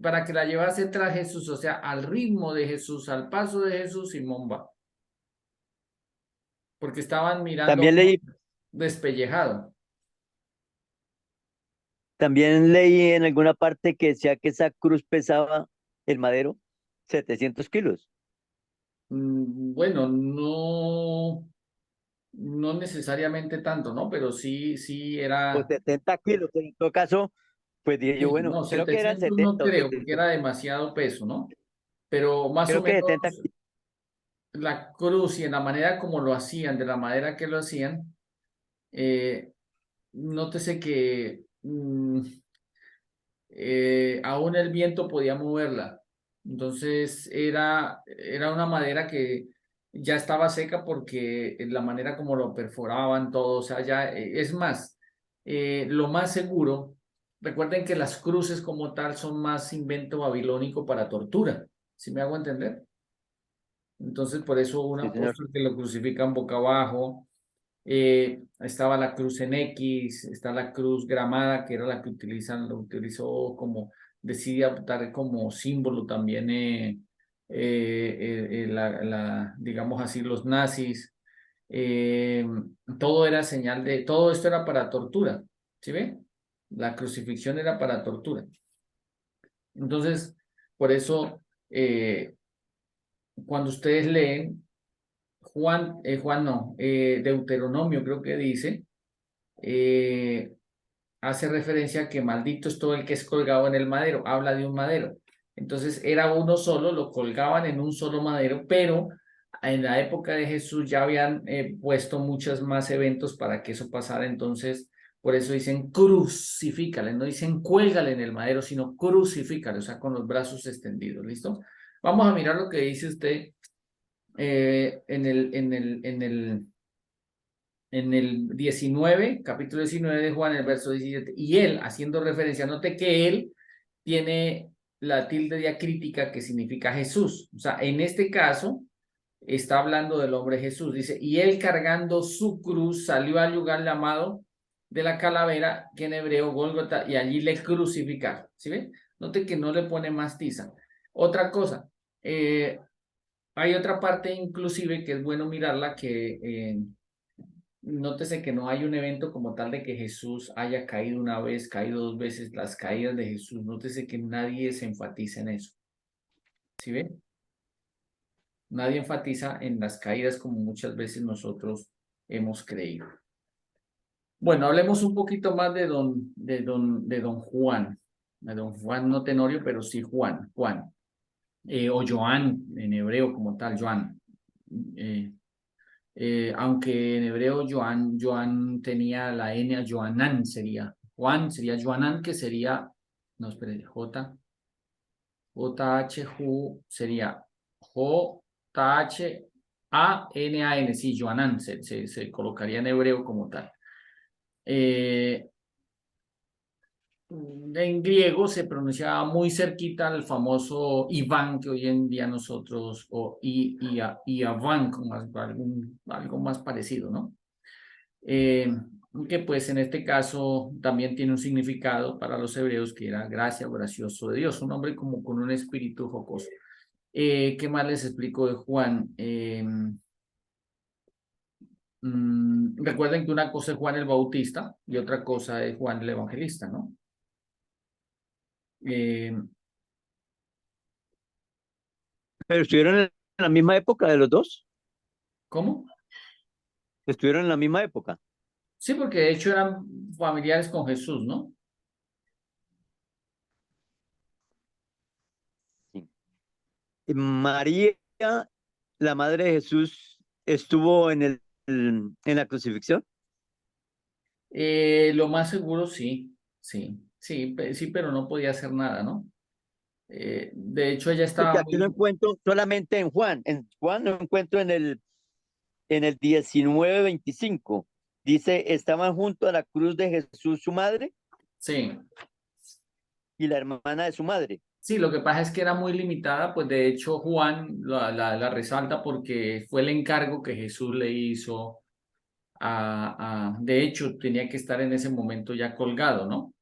Para que la llevase tras Jesús, o sea, al ritmo de Jesús, al paso de Jesús, Simón va. Porque estaban mirando También leí, despellejado. también leí en alguna parte que decía que esa cruz pesaba el madero 700 kilos. Bueno, no necesariamente tanto, ¿no? Pero sí O era. 70 kilos. En todo caso, pues dije yo, Sí, bueno, no, creo que eran 700 no 70 o creo, porque 70. era demasiado peso, ¿no? Pero más o Creo que menos 70. la cruz y en la manera como lo hacían, de la manera que lo hacían, nótese que aún el viento podía moverla. Entonces era una madera que ya estaba seca porque la manera como lo perforaban todo, o sea, ya es más, lo más seguro, recuerden que las cruces como tal son más invento babilónico para tortura, ¿sí me hago entender? Entonces por eso un Sí, señor. apóstol que lo crucifican boca abajo, Estaba la cruz en X, está la cruz gramada, que era la que lo utilizó como, decide adoptar como símbolo también, digamos así, los nazis. Todo era señal todo esto era para tortura, ¿sí ve? La crucifixión era para tortura. Entonces, por eso, cuando ustedes leen Deuteronomio creo que dice, hace referencia a que maldito es todo el que es colgado en el madero, habla de un madero. Entonces era uno solo, lo colgaban en un solo madero, pero en la época de Jesús ya habían puesto muchos más eventos para que eso pasara, entonces por eso dicen crucifícale, no dicen cuélgale en el madero, sino crucifícale, o sea, con los brazos extendidos, ¿listo? Vamos a mirar lo que dice usted en el 19, capítulo 19 de Juan, el verso 17, y él, haciendo referencia, note que él tiene la tilde diacrítica que significa Jesús, o sea, en este caso está hablando del hombre Jesús, dice, y él cargando su cruz salió al lugar llamado de la calavera, que en hebreo Gólgota, y allí le crucificaron, ¿sí ven? Note que no le pone más tiza. Otra cosa, hay otra parte inclusive que es bueno mirarla, que nótese que no hay un evento como tal de que Jesús haya caído una vez, caído dos veces, las caídas de Jesús, nótese que nadie se enfatiza en eso, ¿sí ven? Nadie enfatiza en las caídas como muchas veces nosotros hemos creído. Bueno, hablemos un poquito más de don Juan. De don Juan, no Tenorio, pero sí Juan. O Joan, en hebreo como tal, Joan. Aunque en hebreo Joan tenía la N, Joanan sería. Juan sería Joanan, que sería, no, espere, JH sería JHANAN, sí, Joanan, se colocaría en hebreo como tal. En griego se pronunciaba muy cerquita al famoso Iván, que hoy en día nosotros, o Iaván, con algo más parecido, ¿no? Que pues en este caso también tiene un significado para los hebreos, que era gracia o gracioso de Dios, un hombre como con un espíritu jocoso. ¿Qué más les explico de Juan? Recuerden que una cosa es Juan el Bautista y otra cosa es Juan el Evangelista, ¿no? Pero estuvieron en la misma época de los dos. ¿Cómo? Estuvieron en la misma época. Sí, porque de hecho eran familiares con Jesús, ¿no? Sí. Y María, la madre de Jesús, estuvo en la crucifixión. Lo más seguro, sí, pero no podía hacer nada, ¿no? De hecho, ella Porque estaba aquí lo muy... encuentro solamente en Juan. En Juan lo encuentro en el 19:25. Dice, estaban junto a la cruz de Jesús su madre Sí, y la hermana de su madre. sí, lo que pasa es que era muy limitada, pues de hecho Juan la resalta porque fue el encargo que Jesús le hizo de hecho, tenía que estar en ese momento ya colgado, ¿no?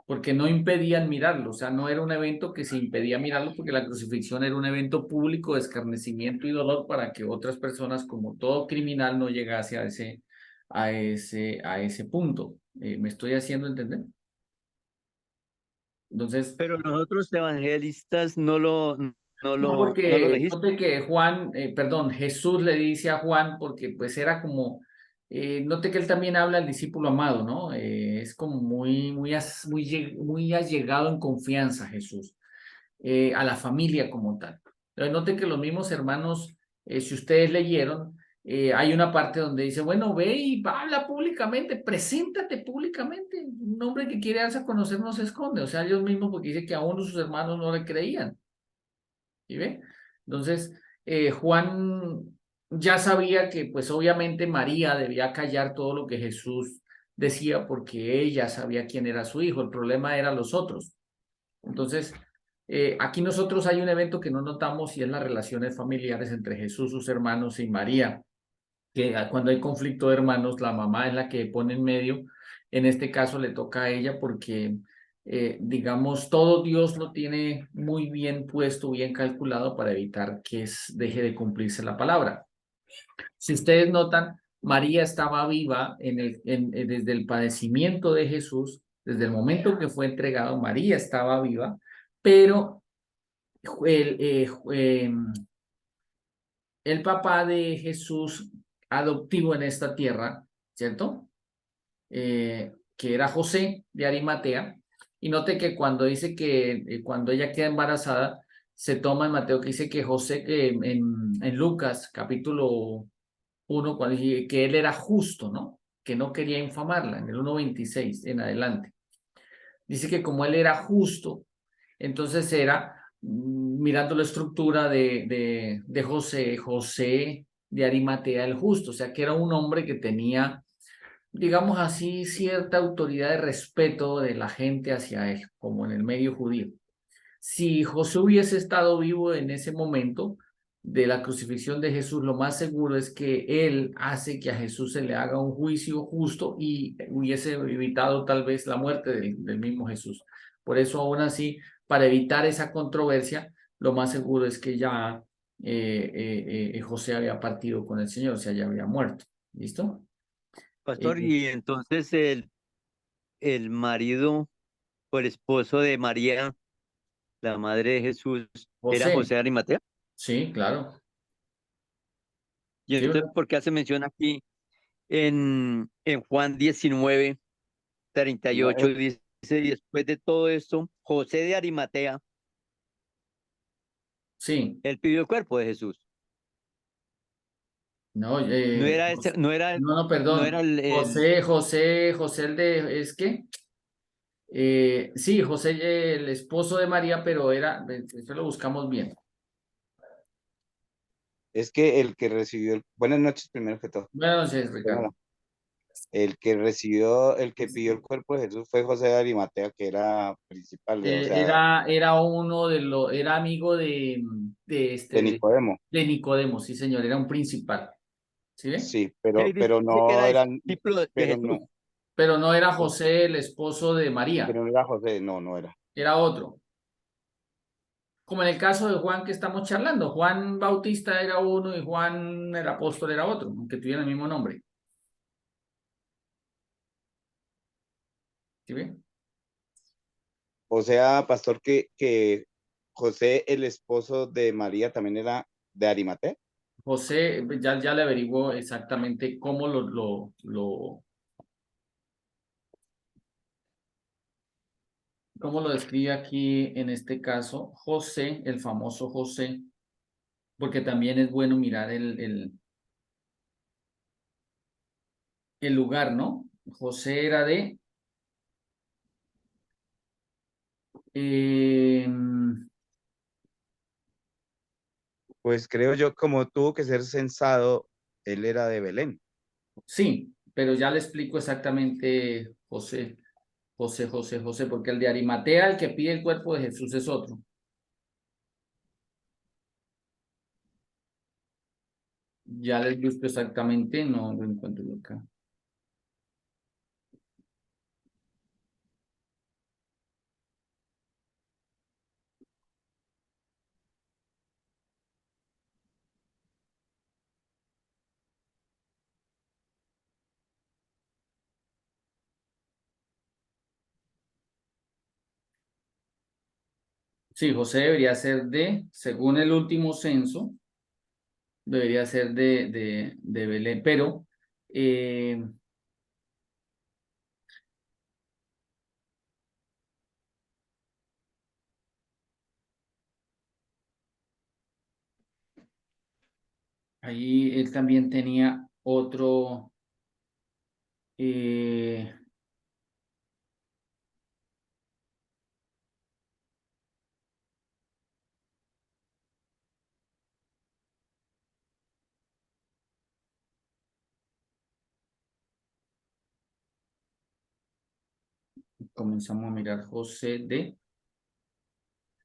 Porque no impedían mirarlo, o sea, no era un evento que se impedía mirarlo porque la crucifixión era un evento público de escarnecimiento y dolor para que otras personas, como todo criminal, no llegase a ese punto. ¿Me estoy haciendo entender? Entonces, Pero los otros evangelistas no lo porque registran. note que Jesús le dice a Juan, porque pues era como, note que él también habla al discípulo amado, ¿no? Es como muy allegado en confianza Jesús, a la familia como tal. Entonces, note que los mismos hermanos, si ustedes leyeron, hay una parte donde dice, bueno, ve y habla públicamente, preséntate públicamente. Un hombre que quiere darse a conocer no se esconde, o sea, ellos mismos, porque dice que a uno de sus hermanos no le creían. ¿Sí ve? Entonces, Juan ya sabía que pues obviamente María debía callar todo lo que Jesús decía porque ella sabía quién era su hijo, el problema eran los otros. Entonces, aquí nosotros hay un evento que no notamos y es las relaciones familiares entre Jesús, sus hermanos y María. que cuando hay conflicto de hermanos, la mamá es la que pone en medio. En este caso le toca a ella porque, digamos, todo Dios lo tiene muy bien puesto, bien calculado para evitar que deje de cumplirse la palabra. Si ustedes notan, María estaba viva desde el padecimiento de Jesús, desde el momento que fue entregado, María estaba viva, pero el, el papá de Jesús adoptivo en esta tierra, ¿cierto? Que era José de Arimatea, y note que cuando dice que cuando ella queda embarazada, se toma en Mateo que dice que José, en Lucas capítulo 1, cuando dice que él era justo, ¿no? Que no quería infamarla, en el 1:26 en adelante. Dice que como él era justo, entonces era, mirando la estructura de José de Arimatea el justo, o sea que era un hombre que tenía, digamos así, cierta autoridad de respeto de la gente hacia él, como en el medio judío. Si José hubiese estado vivo en ese momento de la crucifixión de Jesús, lo más seguro es que él hace que a Jesús se le haga un juicio justo y hubiese evitado tal vez la muerte del mismo Jesús. Por eso, aún así, para evitar esa controversia, lo más seguro es que ya José había partido con el Señor, o sea, ya había muerto. ¿Listo? Pastor, y entonces el marido o el esposo de María, la madre de Jesús, era José, José de Arimatea. sí, claro. Y Sí, entonces, ¿por qué hace mención aquí en Juan 19:38? Dice, y después de todo esto, José de Arimatea, sí. él pidió el cuerpo de Jesús. No, No era ese, no, no era perdón. José, es que, sí, José, el esposo de María, pero eso lo buscamos bien. Es que el que recibió, buenas noches primero que todo. Buenas noches, Ricardo. El que recibió, el que pidió el cuerpo de Jesús fue José de Arimatea, que era principal, o sea, Era era amigo de Nicodemo. de Nicodemo, sí, señor, era un principal, ¿sí ve? Sí, Él pero dice que no era eran, discípulo de pero Jesús. no, Pero no era José, el esposo de María, pero no era José, no, no era. era otro. Como en el caso de Juan que estamos charlando, Juan Bautista era uno y Juan el apóstol era otro, aunque tuvieran el mismo nombre. ¿Sí ve? O sea, pastor, que José, el esposo de María, también era de Arimatea. José, ya le averiguó exactamente cómo cómo lo describe aquí en este caso José, el famoso José, porque también es bueno mirar el lugar, ¿no? José era eh, Pues creo yo, como tuvo que ser censado, él era de Belén. sí, pero ya le explico exactamente José, porque el de Arimatea, el que pide el cuerpo de Jesús, es otro. Ya les busco exactamente, no lo encuentro acá. Sí, José debería ser según el último censo, debería ser de Belén, pero ahí él también tenía otro, eh, comenzamos a mirar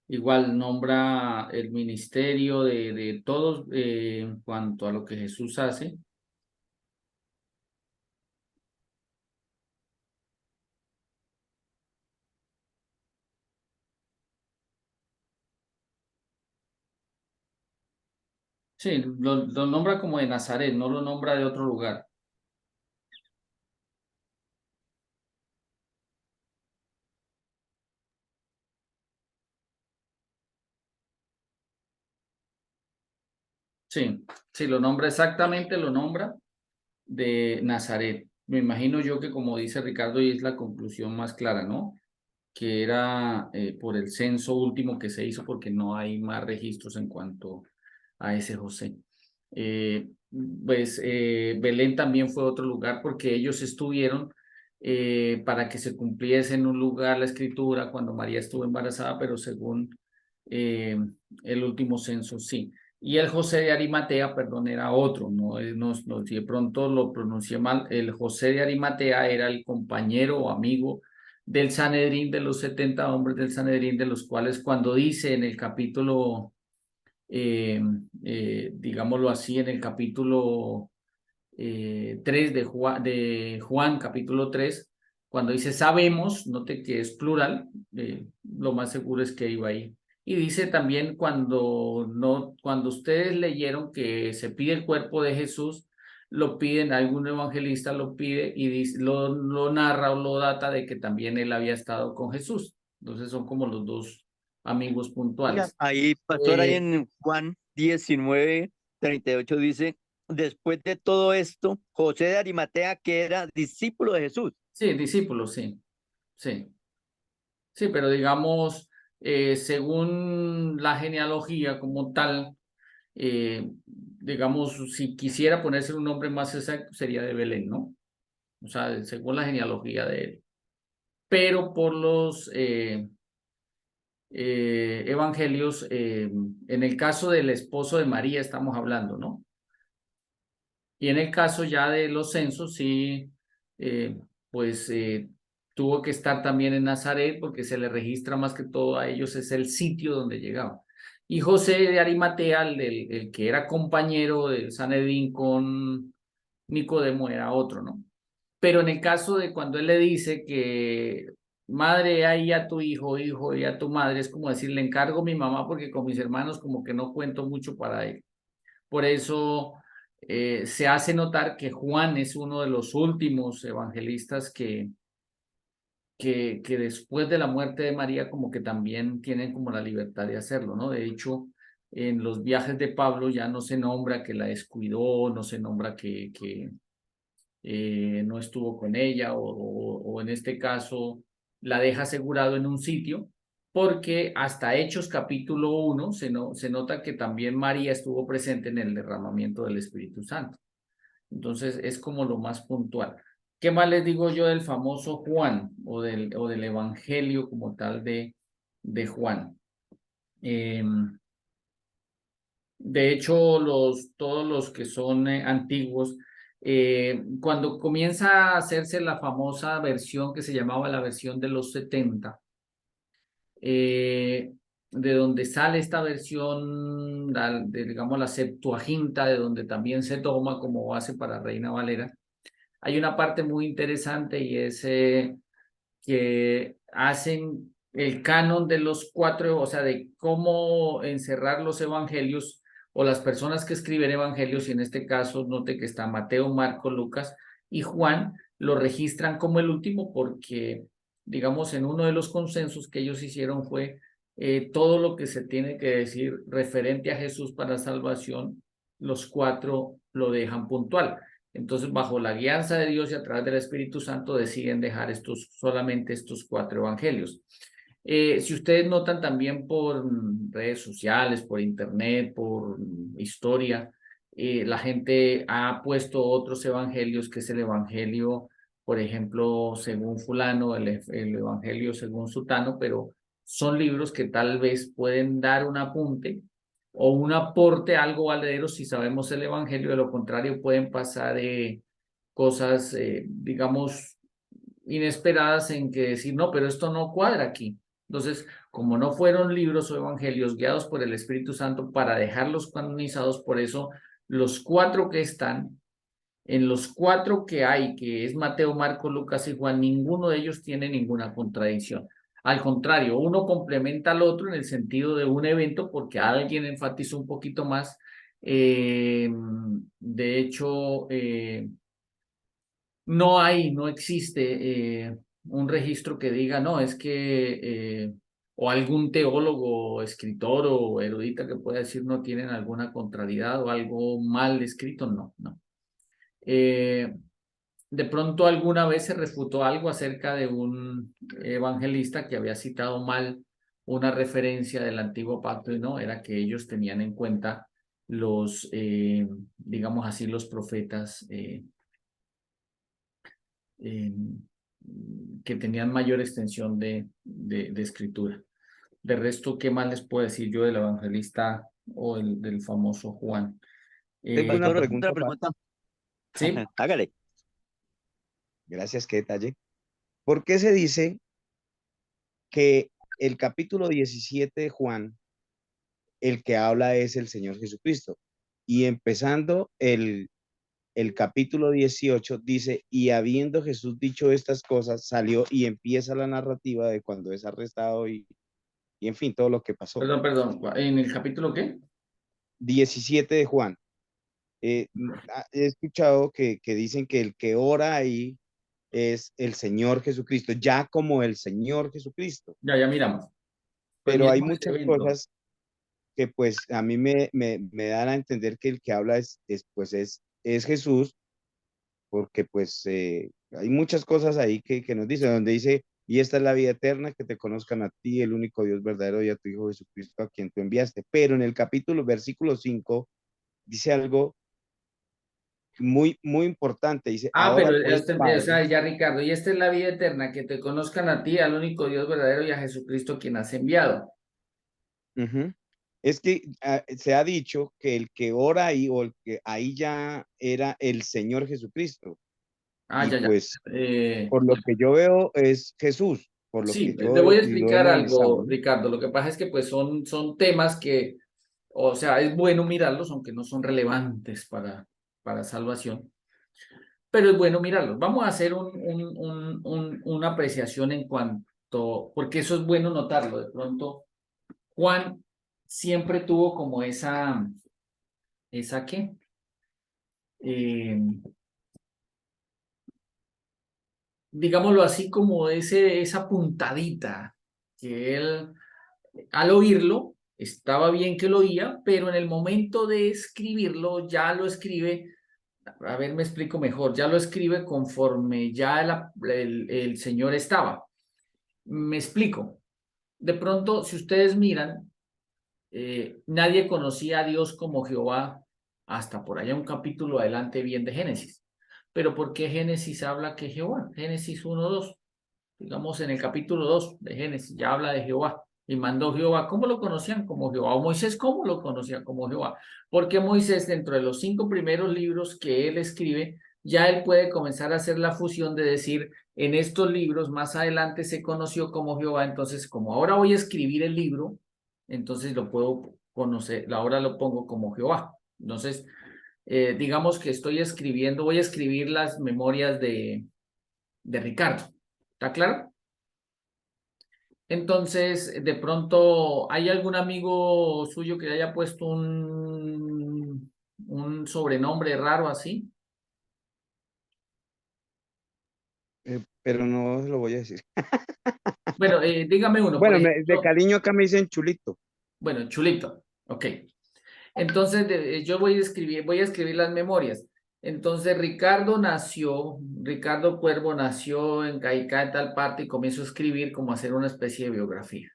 igual nombra el ministerio de todos en cuanto a lo que Jesús hace. Sí, lo nombra como de Nazaret, no lo nombra de otro lugar. Sí, sí, lo nombra exactamente, lo nombra de Nazaret. Me imagino yo que como dice Ricardo, y es la conclusión más clara, ¿no? Que era por el censo último que se hizo, porque no hay más registros en cuanto a ese José. Belén también fue otro lugar porque ellos estuvieron para que se cumpliese en un lugar la escritura cuando María estuvo embarazada, pero según el último censo sí. Y el José de Arimatea, perdón, era otro, no, si de pronto lo pronuncié mal, el José de Arimatea era el compañero o amigo del Sanedrín, de los 70 hombres del Sanedrín, de los cuales cuando dice en el capítulo, digámoslo así, en el capítulo 3 de Juan, capítulo 3, cuando dice sabemos, note que es plural, lo más seguro es que iba ahí. Y dice también cuando ustedes leyeron que se pide el cuerpo de Jesús, lo piden, algún evangelista lo pide y lo narra o lo data de que también él había estado con Jesús. Entonces son como los dos amigos puntuales. Ahí, pastor, ahí Eh, en Juan 19:38 dice, después de todo esto, José de Arimatea, que era discípulo de Jesús. sí, discípulos, sí, sí. Sí, pero digamos, según la genealogía como tal, digamos, si quisiera ponerse un nombre más exacto, sería de Belén, ¿no? O sea, según la genealogía de él. Pero por los evangelios, en el caso del esposo de María estamos hablando, ¿no? Y en el caso ya de los censos, sí, pues tuvo que estar también en Nazaret porque se le registra más que todo a ellos, es el sitio donde llegaban. Y José de Arimatea, el que era compañero del Sanedrín con Nicodemo, era otro, ¿no? Pero en el caso de cuando él le dice que madre, ahí a tu hijo, hijo, y a tu madre, es como decir, le encargo a mi mamá porque con mis hermanos como que no cuento mucho para él. Por eso se hace notar que Juan es uno de los últimos evangelistas que después de la muerte de María como que también tienen como la libertad de hacerlo, ¿no? De hecho, en los viajes de Pablo ya no se nombra que la descuidó, no se nombra que no estuvo con ella o en este caso la deja asegurado en un sitio, porque hasta Hechos capítulo 1 se nota que también María estuvo presente en el derramamiento del Espíritu Santo. Entonces es como lo más puntual. ¿Qué más les digo yo del famoso Juan o del Evangelio como tal de Juan? De hecho, todos los que son antiguos, cuando comienza a hacerse la famosa versión que se llamaba la versión de los 70, de donde sale esta versión, digamos la Septuaginta, de donde también se toma como base para Reina Valera, hay una parte muy interesante y es que hacen el canon de los cuatro, o sea, de cómo encerrar los evangelios o las personas que escriben evangelios, y en este caso note que está Mateo, Marcos, Lucas y Juan, lo registran como el último porque, digamos, en uno de los consensos que ellos hicieron fue todo lo que se tiene que decir referente a Jesús para salvación, los cuatro lo dejan puntual. Entonces, bajo la guianza de Dios y a través del Espíritu Santo, deciden dejar solamente estos cuatro evangelios. Si ustedes notan también por redes sociales, por internet, por historia, la gente ha puesto otros evangelios, que es el evangelio, por ejemplo, según fulano, el evangelio según sutano, pero son libros que tal vez pueden dar un apunte o un aporte algo valedero si sabemos el evangelio, de lo contrario pueden pasar cosas, digamos, inesperadas en que decir, no, pero esto no cuadra aquí. Entonces, como no fueron libros o evangelios guiados por el Espíritu Santo para dejarlos canonizados, por eso los cuatro que están, en los cuatro que hay, que es Mateo, Marcos, Lucas y Juan, ninguno de ellos tiene ninguna contradicción. Al contrario, uno complementa al otro en el sentido de un evento porque alguien enfatizó un poquito más De hecho, no existe un registro que diga, no, es que, o algún teólogo, escritor o erudita que pueda decir no tienen alguna contrariedad o algo mal escrito, no, no. De pronto alguna vez se refutó algo acerca de un evangelista que había citado mal una referencia del antiguo pacto y no, era que ellos tenían en cuenta los, digamos así, los profetas que tenían mayor extensión de escritura. De resto, ¿qué más les puedo decir yo del evangelista o del famoso Juan? Tengo una Pastor, pregunta, otra pregunta. ¿Sí? Hágale. gracias, qué detalle. ¿Por qué se dice que el capítulo 17 de Juan, el que habla es el Señor Jesucristo? Y empezando el capítulo 18 dice, y habiendo Jesús dicho estas cosas, salió y empieza la narrativa de cuando es arrestado y en fin, todo lo que pasó. Perdón, ¿en el capítulo qué? 17 de Juan. He escuchado que dicen que el que ora ahí es el Señor Jesucristo, ya como el Señor Jesucristo. Ya miramos. Pues Pero hay miremos ese muchas evento. cosas que pues a mí me dan a entender que el que habla pues es Jesús, porque pues hay muchas cosas ahí que nos dice, donde dice, y esta es la vida eterna, que te conozcan a ti, el único Dios verdadero, y a tu Hijo Jesucristo, a quien tú enviaste. Pero en el capítulo, versículo 5, dice algo muy importante, dice, ahora Pero pues, o Padre. sea, ya Ricardo, y esta es la vida eterna, que te conozcan a ti, al único Dios verdadero y a Jesucristo quien has enviado. Ujú. Es que se ha dicho que el que ora ahí o el que ahí ya era el Señor Jesucristo. Y Ya. pues, por lo Ya. que yo veo es Jesús, por lo Sí, que te yo voy a lo he explicar analizado, algo, ¿no? Ricardo. Lo que pasa es que pues son temas que, o sea, es bueno mirarlos, aunque no son relevantes para salvación, pero es bueno mirarlos. Vamos a hacer una apreciación en cuanto, porque eso es bueno notarlo. De pronto, Juan siempre tuvo como ¿esa qué? Digámoslo así, como esa puntadita que él, al oírlo, estaba bien que lo oía, pero en el momento de escribirlo, ya lo escribe, a ver, me explico mejor, ya lo escribe conforme ya el Señor estaba. Me explico. De pronto, si ustedes miran, nadie conocía a Dios como Jehová hasta por allá un capítulo adelante bien de Génesis. Pero ¿por qué Génesis habla que Jehová? Génesis 1:2. Digamos en el capítulo 2 de Génesis, ya habla de Jehová. Y mandó Jehová. ¿Cómo lo conocían como Jehová? O Moisés, ¿cómo lo conocían como Jehová? Porque Moisés, dentro de los 5 primeros libros que él escribe, ya él puede comenzar a hacer la fusión de decir, en estos libros más adelante se conoció como Jehová, entonces como ahora voy a escribir el libro, entonces lo puedo conocer, ahora lo pongo como Jehová. Entonces, digamos que estoy escribiendo, voy a escribir las memorias de Ricardo. ¿Está claro? Entonces, de pronto, ¿hay algún amigo suyo que le haya puesto un sobrenombre raro así? Pero no lo voy a decir. Bueno, dígame uno, por Bueno, de ejemplo. cariño acá me dicen Chulito. Bueno, Chulito. Ok. Entonces, yo voy a escribir las memorias. Entonces, Ricardo Cuervo nació en Caicá, en tal parte, y comienzo a escribir como a hacer una especie de biografía.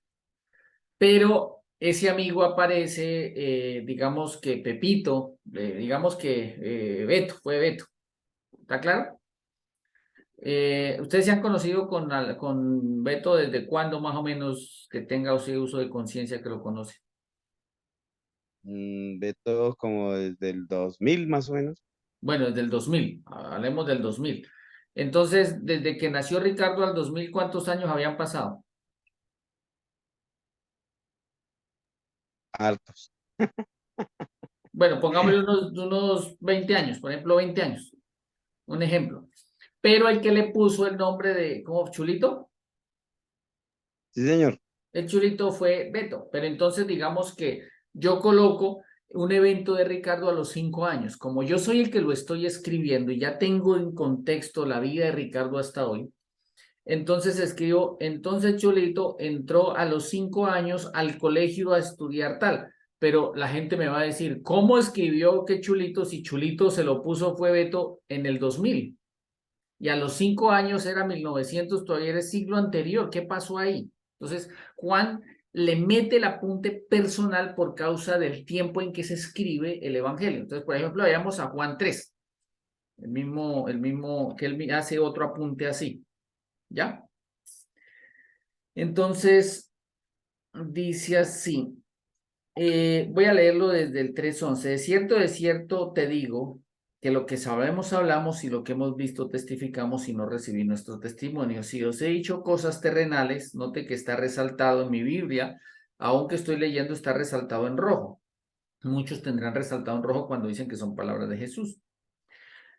Pero ese amigo aparece, digamos que Pepito, digamos que Beto, fue Beto. ¿Está claro? ¿Ustedes se han conocido con Beto desde cuándo más o menos que tenga usted uso de conciencia que lo conoce? Beto como desde el 2000 más o menos. Bueno, desde el 2000, hablemos del 2000. Entonces, desde que nació Ricardo al 2000, ¿cuántos años habían pasado? Hartos. Bueno, pongámosle unos 20 años, por ejemplo, 20 años, un ejemplo. Pero el que le puso el nombre de, ¿cómo? ¿Chulito? Sí, señor. El Chulito fue Beto, pero entonces digamos que yo coloco un evento de Ricardo a los 5 años. Como yo soy el que lo estoy escribiendo y ya tengo en contexto la vida de Ricardo hasta hoy, entonces escribo, entonces Chulito entró a los 5 años al colegio a estudiar tal. Pero la gente me va a decir, ¿cómo escribió que Chulito si Chulito se lo puso fue Beto en el 2000? Y a los 5 años era 1900, todavía era el siglo anterior. ¿Qué pasó ahí? Entonces, Juan le mete el apunte personal por causa del tiempo en que se escribe el Evangelio. Entonces, por ejemplo, vayamos a Juan 3, el mismo, que él hace otro apunte así, ¿ya? Entonces, dice así, voy a leerlo desde el 3:11. De cierto te digo, que lo que sabemos hablamos y lo que hemos visto testificamos y no recibí nuestro testimonio. Si os he dicho cosas terrenales, note que está resaltado en mi Biblia, aunque estoy leyendo está resaltado en rojo. Muchos tendrán resaltado en rojo cuando dicen que son palabras de Jesús.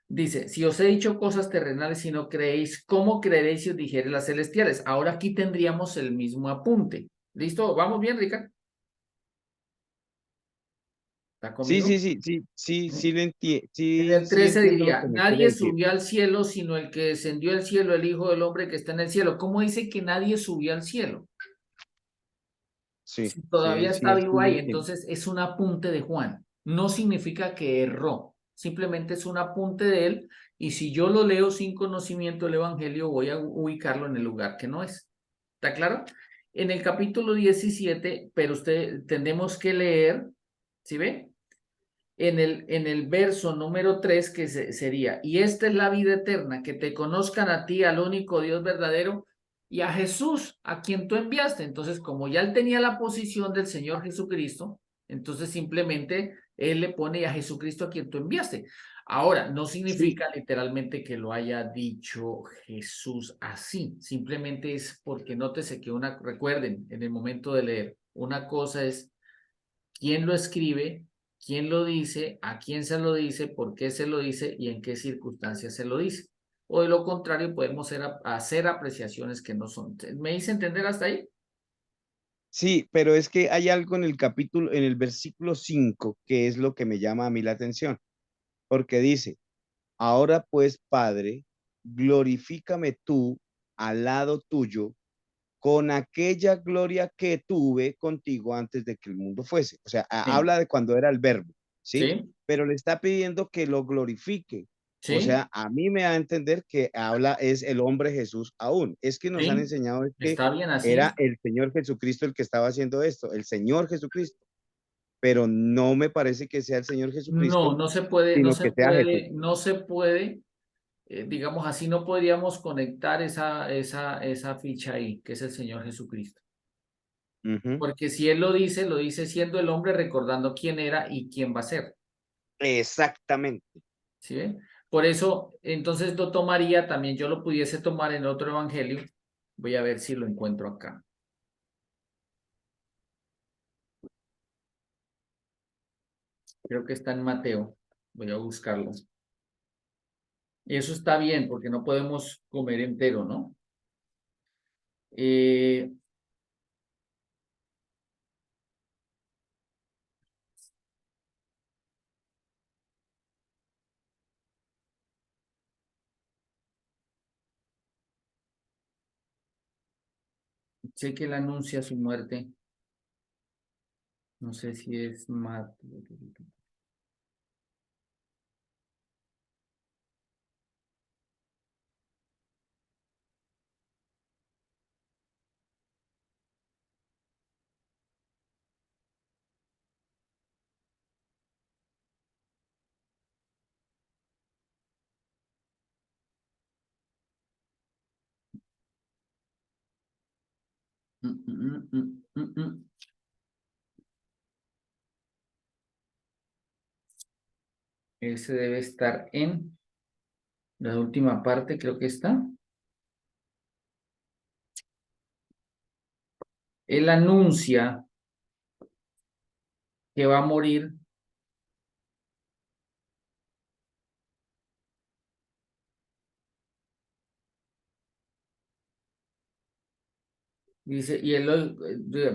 Dice, si os he dicho cosas terrenales y no creéis, ¿cómo creeréis si os dijere las celestiales? Ahora aquí tendríamos el mismo apunte. ¿Listo? ¿Vamos bien, Ricardo? ¿Está Sí, conmigo? sí, sí, sí, sí, sí, En sí, el sí 13 entiendo lo diría, que me quiere nadie decir. subió al cielo, sino el que descendió al cielo, el Hijo del Hombre que está en el cielo. ¿Cómo dice que nadie subió al cielo? Sí, Si sí, todavía sí, está sí vivo lo ahí, entiendo. entonces es un apunte de Juan. No significa que erró, simplemente es un apunte de él. Y si yo lo leo sin conocimiento del Evangelio, voy a ubicarlo en el lugar que no es. ¿Está claro? En el capítulo 17, pero usted tenemos que leer, ¿sí ve? En el verso número 3 que sería, y esta es la vida eterna, que te conozcan a ti, al único Dios verdadero, y a Jesús, a quien tú enviaste. Entonces, como ya él tenía la posición del Señor Jesucristo, entonces simplemente él le pone a Jesucristo a quien tú enviaste. Ahora, no Sí, significa literalmente que lo haya dicho Jesús así, simplemente es porque nótese que recuerden, en el momento de leer, una cosa es quién lo escribe, quién lo dice, a quién se lo dice, por qué se lo dice y en qué circunstancias se lo dice. O de lo contrario, podemos hacer apreciaciones que no son. ¿Me hice entender hasta ahí? sí, pero es que hay algo en el capítulo, en el versículo 5, que es lo que me llama a mí la atención, porque dice, ahora pues, Padre, glorifícame tú al lado tuyo con aquella gloria que tuve contigo antes de que el mundo fuese. O sea, Sí, habla de cuando era el verbo, ¿sí? sí, Pero le está pidiendo que lo glorifique. O sí, sea, a mí me da a entender que habla es el hombre Jesús aún. Es que nos han sí. enseñado es que Está bien era así. el Señor Jesucristo el que estaba haciendo esto, el Señor Jesucristo. Pero no me parece que sea el Señor No, Jesucristo, no se puede, no sino se que sea Jesús. puede, no se puede, digamos así, no podríamos conectar esa ficha ahí, que es el Señor Jesucristo. Ujú. Porque si él lo dice siendo el hombre, recordando quién era y quién va a ser. Exactamente. ¿Sí ven? Por eso, entonces lo tomaría, también yo lo pudiese tomar en otro evangelio. Voy a ver si lo encuentro acá. Creo que está en Mateo. Voy a buscarlo. Y eso está bien, porque no podemos comer entero, ¿no? Eh, sé que él anuncia su muerte. No sé si es Mateo. Ese debe estar en la última parte, creo que está. Él anuncia que va a morir. Dice,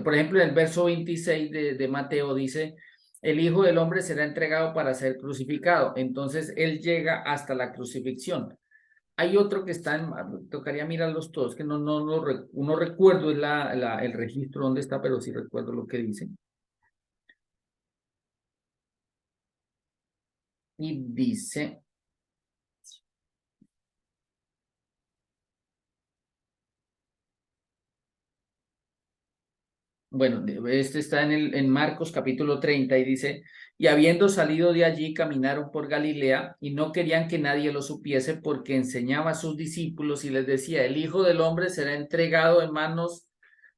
por ejemplo, en el verso 26 de Mateo dice, el Hijo del Hombre será entregado para ser crucificado. Entonces él llega hasta la crucifixión. Hay otro que está en, tocaría mirarlos todos, que no recuerdo el registro donde está, pero sí recuerdo lo que dice. Y dice, bueno, este está en Marcos capítulo 30 y dice, y habiendo salido de allí, caminaron por Galilea y no querían que nadie lo supiese porque enseñaba a sus discípulos y les decía, el Hijo del Hombre será entregado en manos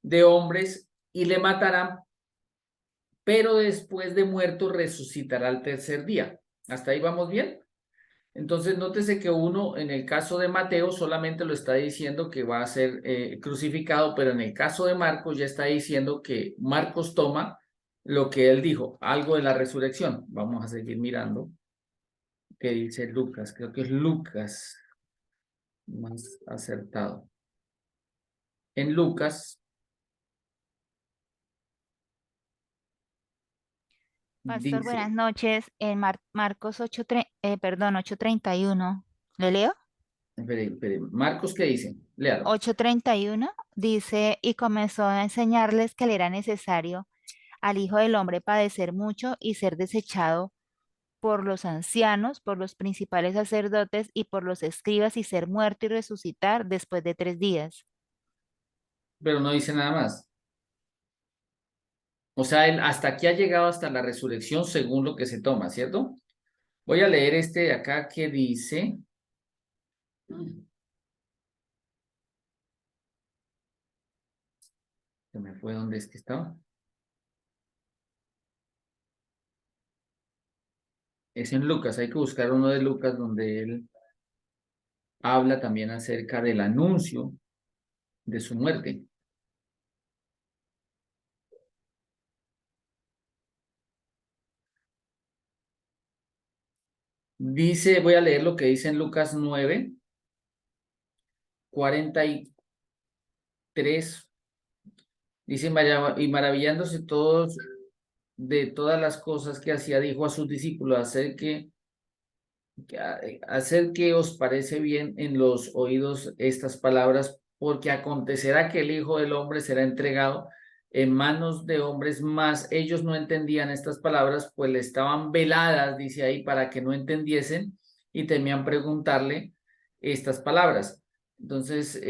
de hombres y le matarán, pero después de muerto resucitará al tercer día. ¿Hasta ahí vamos bien? Entonces, nótese que uno, en el caso de Mateo, solamente lo está diciendo que va a ser crucificado, pero en el caso de Marcos ya está diciendo que Marcos toma lo que él dijo, algo de la resurrección. Vamos a seguir mirando qué dice Lucas. Creo que es Lucas más acertado. En Lucas Pastor, dice, buenas noches. En Marcos 8:31. ¿Lo leo? espere, Marcos, ¿qué dice? Léalo. 8:31 dice, y comenzó a enseñarles que le era necesario al Hijo del Hombre padecer mucho y ser desechado por los ancianos, por los principales sacerdotes y por los escribas y ser muerto y resucitar después de 3 días. Pero no dice nada más. O sea, él hasta aquí ha llegado hasta la resurrección según lo que se toma, ¿cierto? Voy a leer este de acá que dice, se me fue donde es que estaba. Es en Lucas, hay que buscar uno de Lucas donde él habla también acerca del anuncio de su muerte. Dice, voy a leer lo que dice en Lucas 9:43. Dice, y maravillándose todos de todas las cosas que hacía, dijo a sus discípulos, hacer que os parece bien en los oídos estas palabras, porque acontecerá que el Hijo del Hombre será entregado en manos de hombres, más ellos no entendían estas palabras, pues le estaban veladas, dice ahí, para que no entendiesen y temían preguntarle estas palabras. Entonces,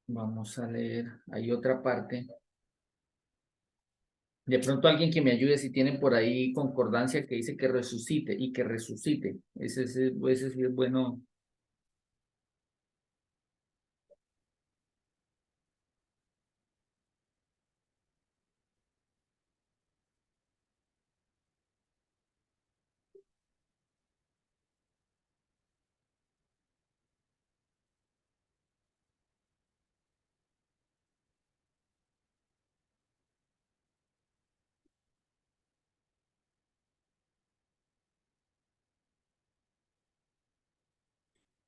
vamos a leer, hay otra parte. De pronto alguien que me ayude si tienen por ahí concordancia que dice que resucite y que resucite. Ese sí es bueno.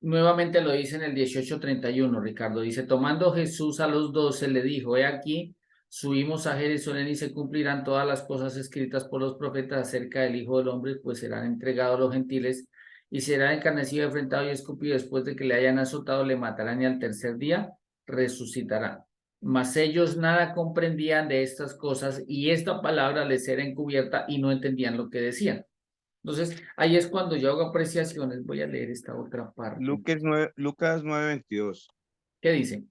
Nuevamente lo dice en el 18:31, Ricardo. Dice, tomando Jesús a los 12, le dijo, he aquí, subimos a Jerusalén y se cumplirán todas las cosas escritas por los profetas acerca del Hijo del Hombre, pues serán entregados a los gentiles y será encarnecido, enfrentado y escupido. Después de que le hayan azotado, le matarán y al tercer día resucitará. Mas ellos nada comprendían de estas cosas y esta palabra les era encubierta y no entendían lo que decían. Entonces, ahí es cuando yo hago apreciaciones. Voy a leer esta otra parte. Lucas 9:22. ¿Qué dice?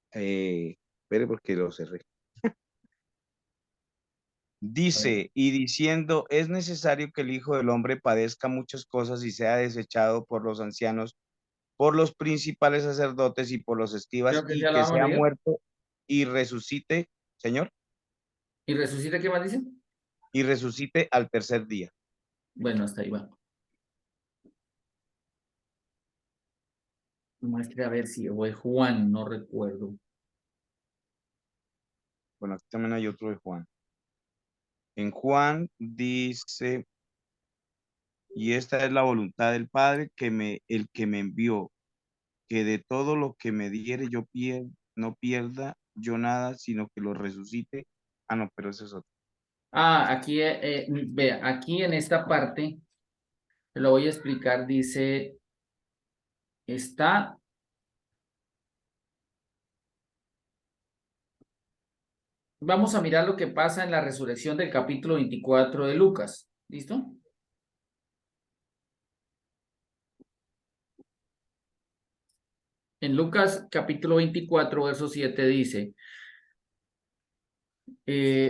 Espere porque lo cerré. A ver. Dice, y diciendo, es necesario que el Hijo del Hombre padezca muchas cosas y sea desechado por los ancianos, por los principales sacerdotes y por los escribas, Creo que y ya la que vamos a sea leer. muerto y resucite, Señor, ¿Y resucita qué más dice? y resucite al tercer día. Bueno, hasta ahí va. Muestre a ver si o es Juan, no recuerdo. Bueno, aquí también hay otro de Juan. En Juan dice, y esta es la voluntad del Padre, el que me envió, que de todo lo que me diere yo no pierda yo nada, sino que lo resucite. Ah, no, pero eso es otro. Aquí, vea, aquí en esta parte, lo voy a explicar, dice, está... Vamos a mirar lo que pasa en la resurrección del capítulo 24 de Lucas. ¿Listo? En Lucas capítulo 24, verso 7 dice,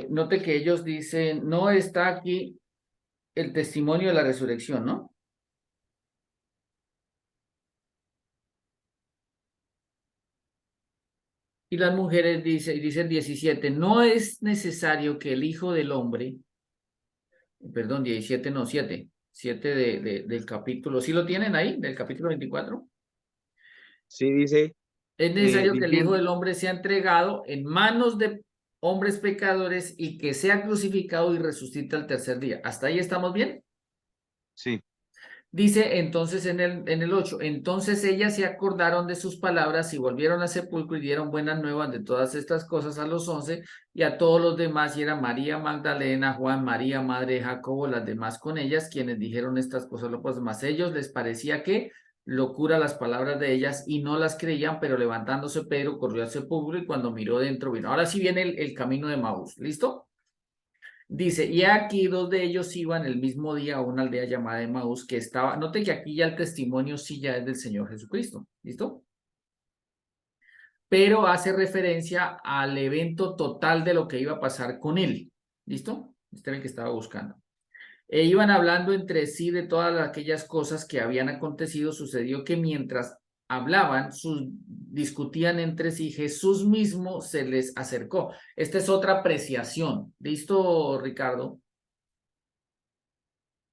note que ellos dicen, no está aquí el testimonio de la resurrección, ¿no? Y las mujeres dice el 17, no es necesario que el Hijo del Hombre, perdón, 17 no, 7 del capítulo, ¿sí lo tienen ahí, del capítulo 24? Sí, dice, Es necesario que el Hijo diciendo, del Hombre sea entregado en manos de hombres pecadores y que sea crucificado y resucite al tercer día. ¿Hasta ahí estamos bien? sí, Dice entonces en el 8, entonces ellas se acordaron de sus palabras y volvieron al sepulcro y dieron buenas nuevas de todas estas cosas a los 11 y a todos los demás, y era María Magdalena, Juan, María, madre de Jacobo, las demás con ellas, quienes dijeron estas cosas locas, más ellos les parecía que locura las palabras de ellas y no las creían, pero levantándose Pedro corrió al sepulcro y cuando miró dentro vino. Ahora sí viene el camino de Maús, ¿listo? Dice, y aquí dos de ellos iban el mismo día a una aldea llamada Emaús que estaba, note que aquí ya el testimonio sí ya es del Señor Jesucristo, ¿listo? Pero hace referencia al evento total de lo que iba a pasar con él, ¿listo? Este era el que estaba buscando. E iban hablando entre sí de todas aquellas cosas que habían acontecido. Sucedió que mientras hablaban, discutían entre sí, Jesús mismo se les acercó. Esta es otra apreciación. ¿Listo, Ricardo?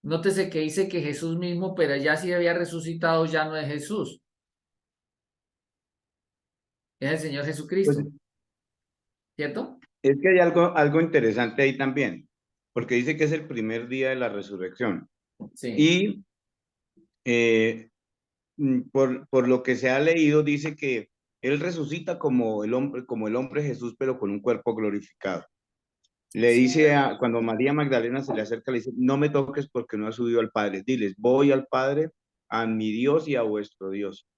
Nótese que dice que Jesús mismo, pero ya si había resucitado, ya no es Jesús. Es el Señor pues Jesucristo, ¿cierto? es que hay algo interesante ahí también, porque dice que es el primer día de la resurrección. Sí. Y por lo que se ha leído, dice que él resucita como el hombre Jesús, pero con un cuerpo glorificado. Le Sí, dice, cuando María Magdalena se le acerca, le dice, no me toques porque no he subido al Padre. Diles, voy al Padre, a mi Dios y a vuestro Dios.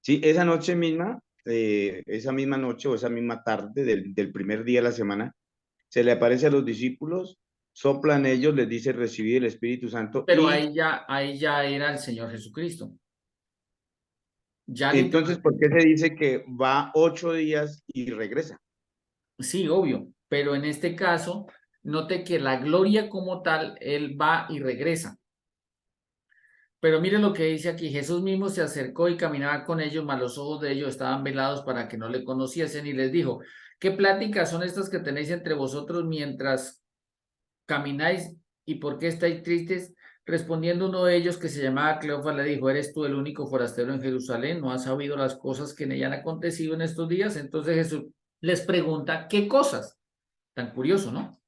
Sí, esa misma noche o esa misma tarde del primer día de la semana, se le aparece a los discípulos, soplan ellos, les dice recibir el Espíritu Santo pero y ahí ya era el Señor Jesucristo. Ya entonces, ¿por literalmente. qué se dice que va 8 días y regresa? Sí, obvio, pero en este caso, note que la gloria como tal, Él va y regresa. Pero mire lo que dice aquí, Jesús mismo se acercó y caminaba con ellos, mas los ojos de ellos estaban velados para que no le conociesen y les dijo, ¿qué pláticas son estas que tenéis entre vosotros mientras camináis y por qué estáis tristes? Respondiendo uno de ellos que se llamaba Cleofas le dijo, ¿eres tú el único forastero en Jerusalén? ¿No has sabido las cosas que en ella han acontecido en estos días? Entonces Jesús les pregunta, ¿qué cosas? Tan curioso, ¿no?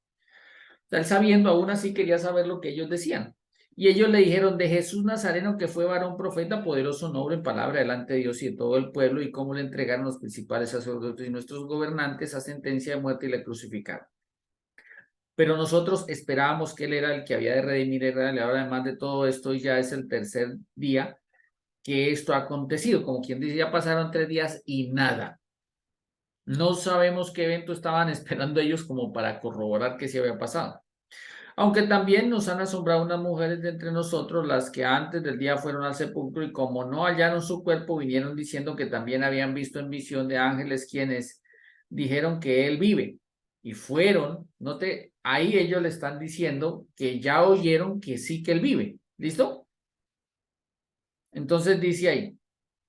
Él sabiendo aún así quería saber lo que ellos decían. Y ellos le dijeron de Jesús Nazareno, que fue varón profeta, poderoso nombre en palabra delante de Dios y de todo el pueblo, y cómo le entregaron los principales sacerdotes y nuestros gobernantes a sentencia de muerte y le crucificaron. Pero nosotros esperábamos que él era el que había de redimir a Israel. Ahora, además de todo esto, ya es el tercer día que esto ha acontecido. Como quien dice, ya pasaron 3 días y nada. No sabemos qué evento estaban esperando ellos como para corroborar que sí había pasado. Aunque también nos han asombrado unas mujeres de entre nosotros, las que antes del día fueron al sepulcro y como no hallaron su cuerpo, vinieron diciendo que también habían visto en visión de ángeles quienes dijeron que él vive. Y fueron, note, ahí ellos le están diciendo que ya oyeron que sí que él vive. ¿Listo? Entonces dice ahí,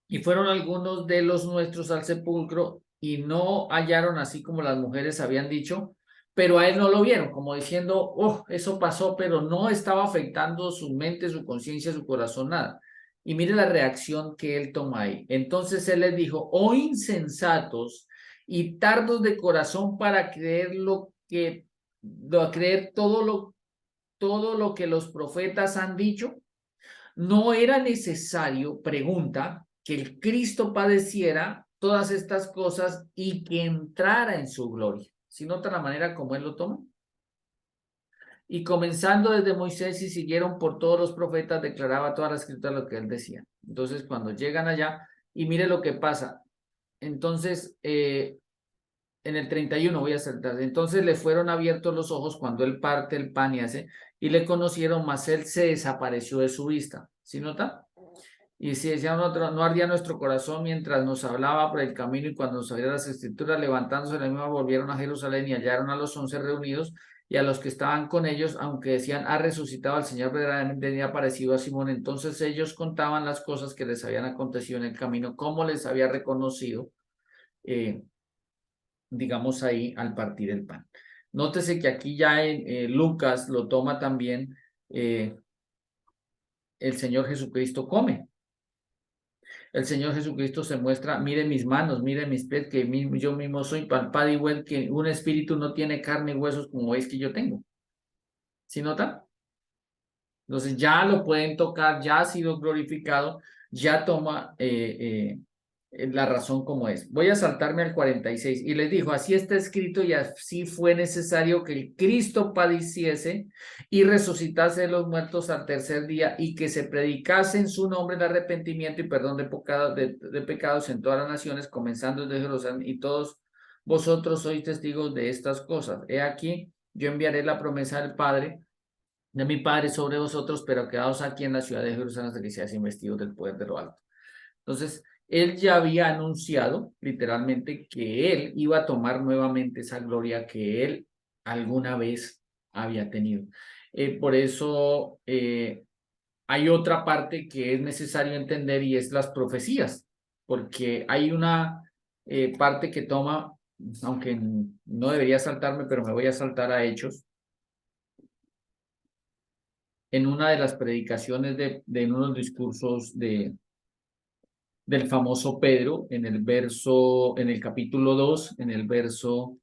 y fueron algunos de los nuestros al sepulcro y no hallaron así como las mujeres habían dicho, pero a él no lo vieron, como diciendo, oh, eso pasó, pero no estaba afectando su mente, su conciencia, su corazón, nada. Y mire la reacción que él toma ahí. Entonces él les dijo, oh insensatos y tardos de corazón para creer creer todo lo que los profetas han dicho. ¿No era necesario, pregunta, que el Cristo padeciera todas estas cosas y que entrara en su gloria. ¿Sí nota la manera como él lo toma? Y comenzando desde Moisés y siguieron por todos los profetas, declaraba toda la escritura lo que él decía. Entonces, cuando llegan allá, y mire lo que pasa. Entonces, en el 31 voy a saltar. Entonces le fueron abiertos los ojos cuando él parte el pan y le conocieron, mas él se desapareció de su vista. ¿Sí nota? Y si decía no ardía nuestro corazón mientras nos hablaba por el camino y cuando nos abría las escrituras, levantándose la misma, volvieron a Jerusalén y hallaron a los 11 reunidos y a los que estaban con ellos, aunque decían, ha resucitado al Señor, verdaderamente había aparecido a Simón. Entonces ellos contaban las cosas que les habían acontecido en el camino, cómo les había reconocido, digamos ahí, al partir el pan. Nótese que aquí ya en Lucas lo toma también, el Señor Jesucristo come. El Señor Jesucristo se muestra, mire mis manos, mire mis pies, que yo mismo soy palpado igual que un espíritu no tiene carne y huesos como veis que yo tengo. ¿Sí nota? Entonces ya lo pueden tocar, ya ha sido glorificado, ya toma la razón como es. Voy a saltarme al 46 y les dijo, así está escrito y así fue necesario que el Cristo padeciese y resucitase de los muertos al tercer día y que se predicase en su nombre el arrepentimiento y perdón de pecados en todas las naciones, comenzando desde Jerusalén, y todos vosotros sois testigos de estas cosas. He aquí, yo enviaré la promesa del Padre, de mi Padre sobre vosotros, pero quedaos aquí en la ciudad de Jerusalén hasta que seáis investidos del poder de lo alto. Entonces, él ya había anunciado literalmente que él iba a tomar nuevamente esa gloria que él alguna vez había tenido. Por eso hay otra parte que es necesario entender y es las profecías, porque hay una parte que toma, aunque no debería saltarme, pero me voy a saltar a Hechos, en una de las predicaciones de unos discursos del famoso Pedro, en el capítulo 2, en el verso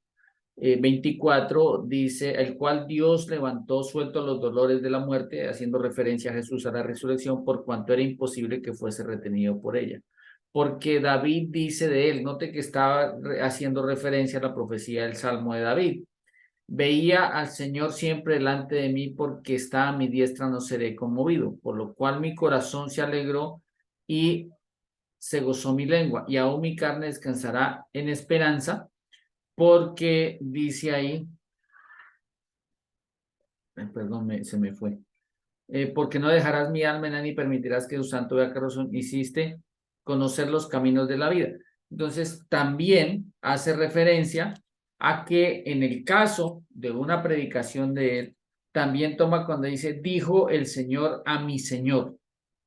24, dice, el cual Dios levantó suelto los dolores de la muerte, haciendo referencia a Jesús a la resurrección, por cuanto era imposible que fuese retenido por ella. Porque David dice de él, note que estaba haciendo referencia a la profecía del Salmo de David. Veía al Señor siempre delante de mí, porque está a mi diestra, no seré conmovido, por lo cual mi corazón se alegró y se gozó mi lengua, y aún mi carne descansará en esperanza, porque dice ahí, perdón, se me fue, porque no dejarás mi alma ni permitirás que tu santo vea que razón hiciste conocer los caminos de la vida. Entonces, también hace referencia a que en el caso de una predicación de él, también toma cuando dice, dijo el Señor a mi Señor.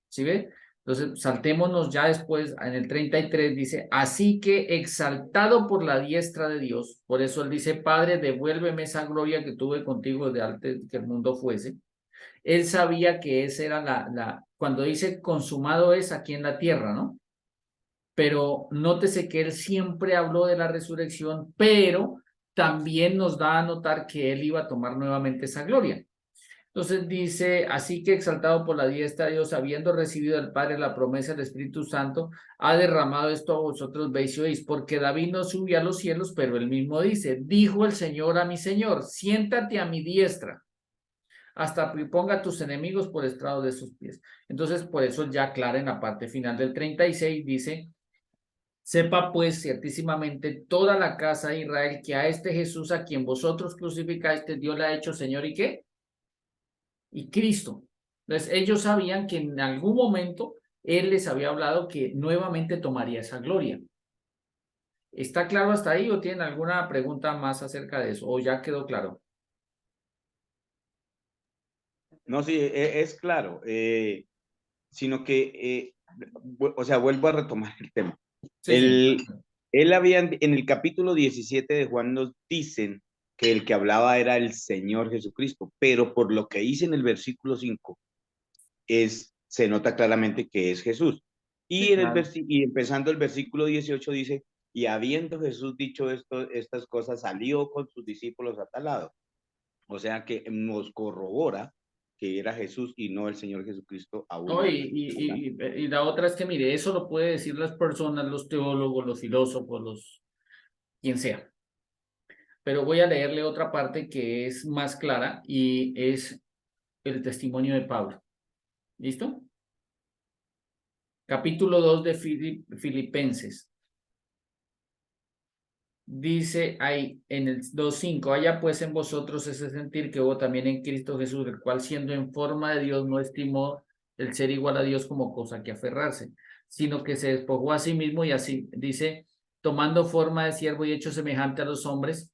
¿Sí ve? Entonces, saltémonos ya después, en el 33 dice, así que exaltado por la diestra de Dios, por eso él dice, Padre, devuélveme esa gloria que tuve contigo desde antes que el mundo fuese. Él sabía que esa era cuando dice consumado es aquí en la tierra, ¿no? Pero nótese que él siempre habló de la resurrección, pero también nos da a notar que él iba a tomar nuevamente esa gloria. Entonces dice, así que exaltado por la diestra de Dios, habiendo recibido del Padre la promesa del Espíritu Santo, ha derramado esto a vosotros, veis y oís, porque David no subió a los cielos, pero él mismo dice, dijo el Señor a mi Señor, siéntate a mi diestra, hasta que ponga a tus enemigos por estrado de sus pies. Entonces, por eso ya aclara en la parte final del 36, dice, sepa pues ciertísimamente toda la casa de Israel que a este Jesús a quien vosotros crucificaste, Dios le ha hecho Señor y ¿qué? Y Cristo. Entonces ellos sabían que en algún momento Él les había hablado que nuevamente tomaría esa gloria. ¿Está claro hasta ahí o tienen alguna pregunta más acerca de eso? ¿O ya quedó claro? No, sí, es claro, sino que, o sea, vuelvo a retomar el tema. Sí. Él había, en el capítulo 17 de Juan nos dicen que el que hablaba era el Señor Jesucristo, pero por lo que dice en el versículo 5, se nota claramente que es Jesús. Y, Sí, claro. y empezando el versículo 18 dice, y habiendo Jesús dicho estas cosas, salió con sus discípulos a tal lado. O sea que nos corrobora que era Jesús y no el Señor Jesucristo a No, una. y la otra es que, mire, eso lo puede decir las personas, los teólogos, los filósofos, quien sea. Pero voy a leerle otra parte que es más clara y es el testimonio de Pablo. ¿Listo? Capítulo 2 de Filipenses. Dice ahí en el 2:5, haya pues en vosotros ese sentir que hubo también en Cristo Jesús, el cual siendo en forma de Dios no estimó el ser igual a Dios como cosa que aferrarse, sino que se despojó a sí mismo y así dice, tomando forma de siervo y hecho semejante a los hombres,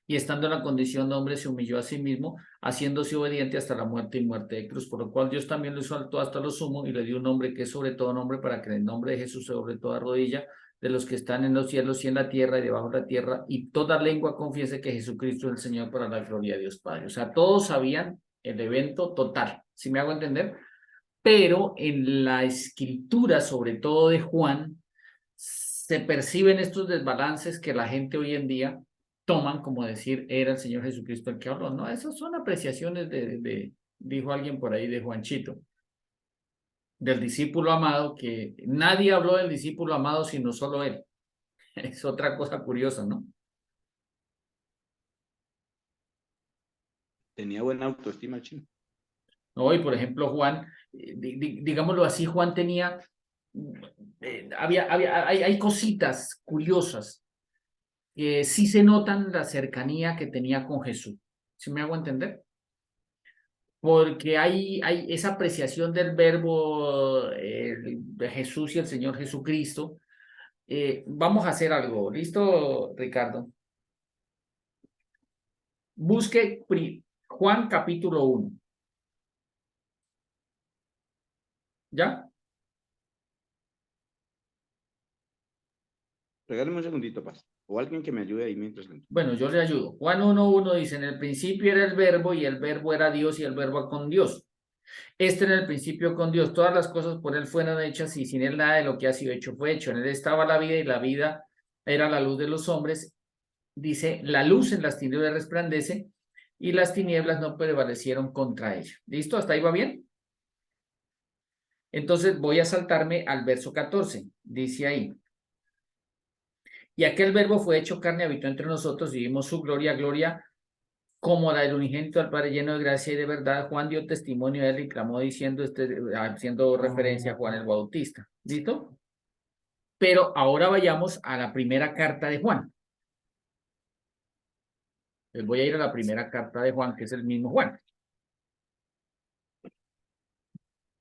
y estando en la condición de hombre se humilló a sí mismo, haciéndose obediente hasta la muerte y muerte de cruz, por lo cual Dios también lo exaltó hasta lo sumo y le dio un nombre que es sobre todo nombre, para que en el nombre de Jesús sobre toda rodilla de los que están en los cielos y en la tierra y debajo de la tierra, y toda lengua confiese que Jesucristo es el Señor, para la gloria de Dios Padre. O sea, todos sabían el evento total, ¿sí me hago entender? Pero en la escritura, sobre todo de Juan, se perciben estos desbalances que la gente hoy en día toman como decir, era el Señor Jesucristo el que habló. No, esas son apreciaciones dijo alguien por ahí, de Juanchito, del discípulo amado, que nadie habló del discípulo amado sino solo él. Es otra cosa curiosa, ¿no? Tenía buena autoestima el chino. Hoy, por ejemplo, Juan, digámoslo así, Juan tenía, hay cositas curiosas que sí se notan la cercanía que tenía con Jesús. ¿Sí me hago entender? Porque hay esa apreciación del verbo de Jesús y el Señor Jesucristo. Vamos a hacer algo. ¿Listo, Ricardo? Busque Juan capítulo 1. ¿Ya? Regáleme un segundito, Paz. O alguien que me ayude ahí mientras. Bueno, yo le ayudo. Juan 1:1 dice, en el principio era el verbo y el verbo era Dios y el verbo con Dios. En el principio con Dios. Todas las cosas por él fueron hechas y sin él nada de lo que ha sido hecho fue hecho. En él estaba la vida y la vida era la luz de los hombres. Dice, la luz en las tinieblas resplandece y las tinieblas no prevalecieron contra ella. ¿Listo? ¿Hasta ahí va bien? Entonces voy a saltarme al verso 14. Dice ahí, y aquel verbo fue hecho carne, habitó entre nosotros y vimos su gloria, gloria como la del unigénito al Padre, lleno de gracia y de verdad. Juan dio testimonio de él y clamó diciendo, haciendo referencia a Juan el Bautista. ¿Listo? Pero ahora vayamos a la primera carta de Juan. Les voy a ir a la primera carta de Juan, que es el mismo Juan.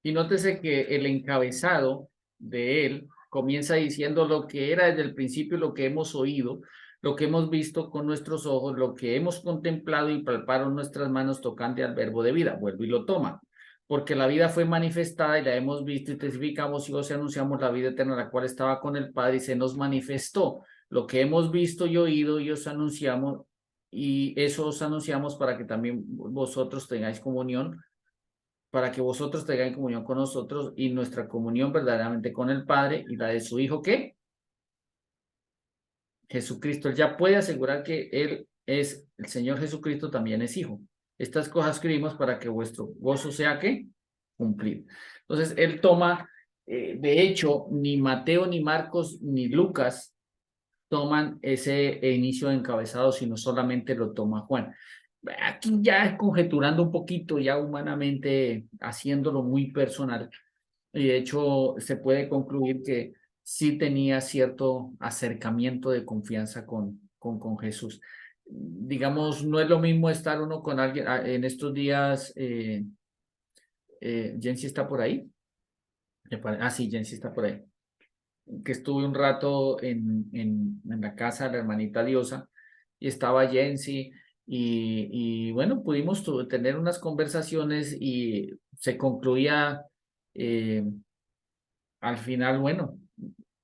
Y nótese que el encabezado de él comienza diciendo lo que era desde el principio, lo que hemos oído, lo que hemos visto con nuestros ojos, lo que hemos contemplado y palparon nuestras manos tocante al verbo de vida. Vuelve y lo toma. Porque la vida fue manifestada y la hemos visto y testificamos y os anunciamos la vida eterna, la cual estaba con el Padre y se nos manifestó. Lo que hemos visto y oído y os anunciamos, y eso os anunciamos para que también vosotros tengáis comunión, para que vosotros tengáis comunión con nosotros y nuestra comunión verdaderamente con el Padre y la de su Hijo, ¿qué? Jesucristo. Él ya puede asegurar que Él es el Señor Jesucristo, también es Hijo. Estas cosas escribimos para que vuestro gozo sea, ¿qué? Cumplido. Entonces, Él toma, de hecho, ni Mateo, ni Marcos, ni Lucas toman ese inicio de encabezado, sino solamente lo toma Juan. Aquí ya conjeturando un poquito, ya humanamente haciéndolo muy personal, y de hecho se puede concluir que sí tenía cierto acercamiento de confianza con Jesús. Digamos, no es lo mismo estar uno con alguien, en estos días, Jensi está por ahí. Sí, Jensi está por ahí. Que estuve un rato en la casa de la hermanita Diosa y estaba Jensi y bueno, pudimos tener unas conversaciones y se concluía al final, bueno,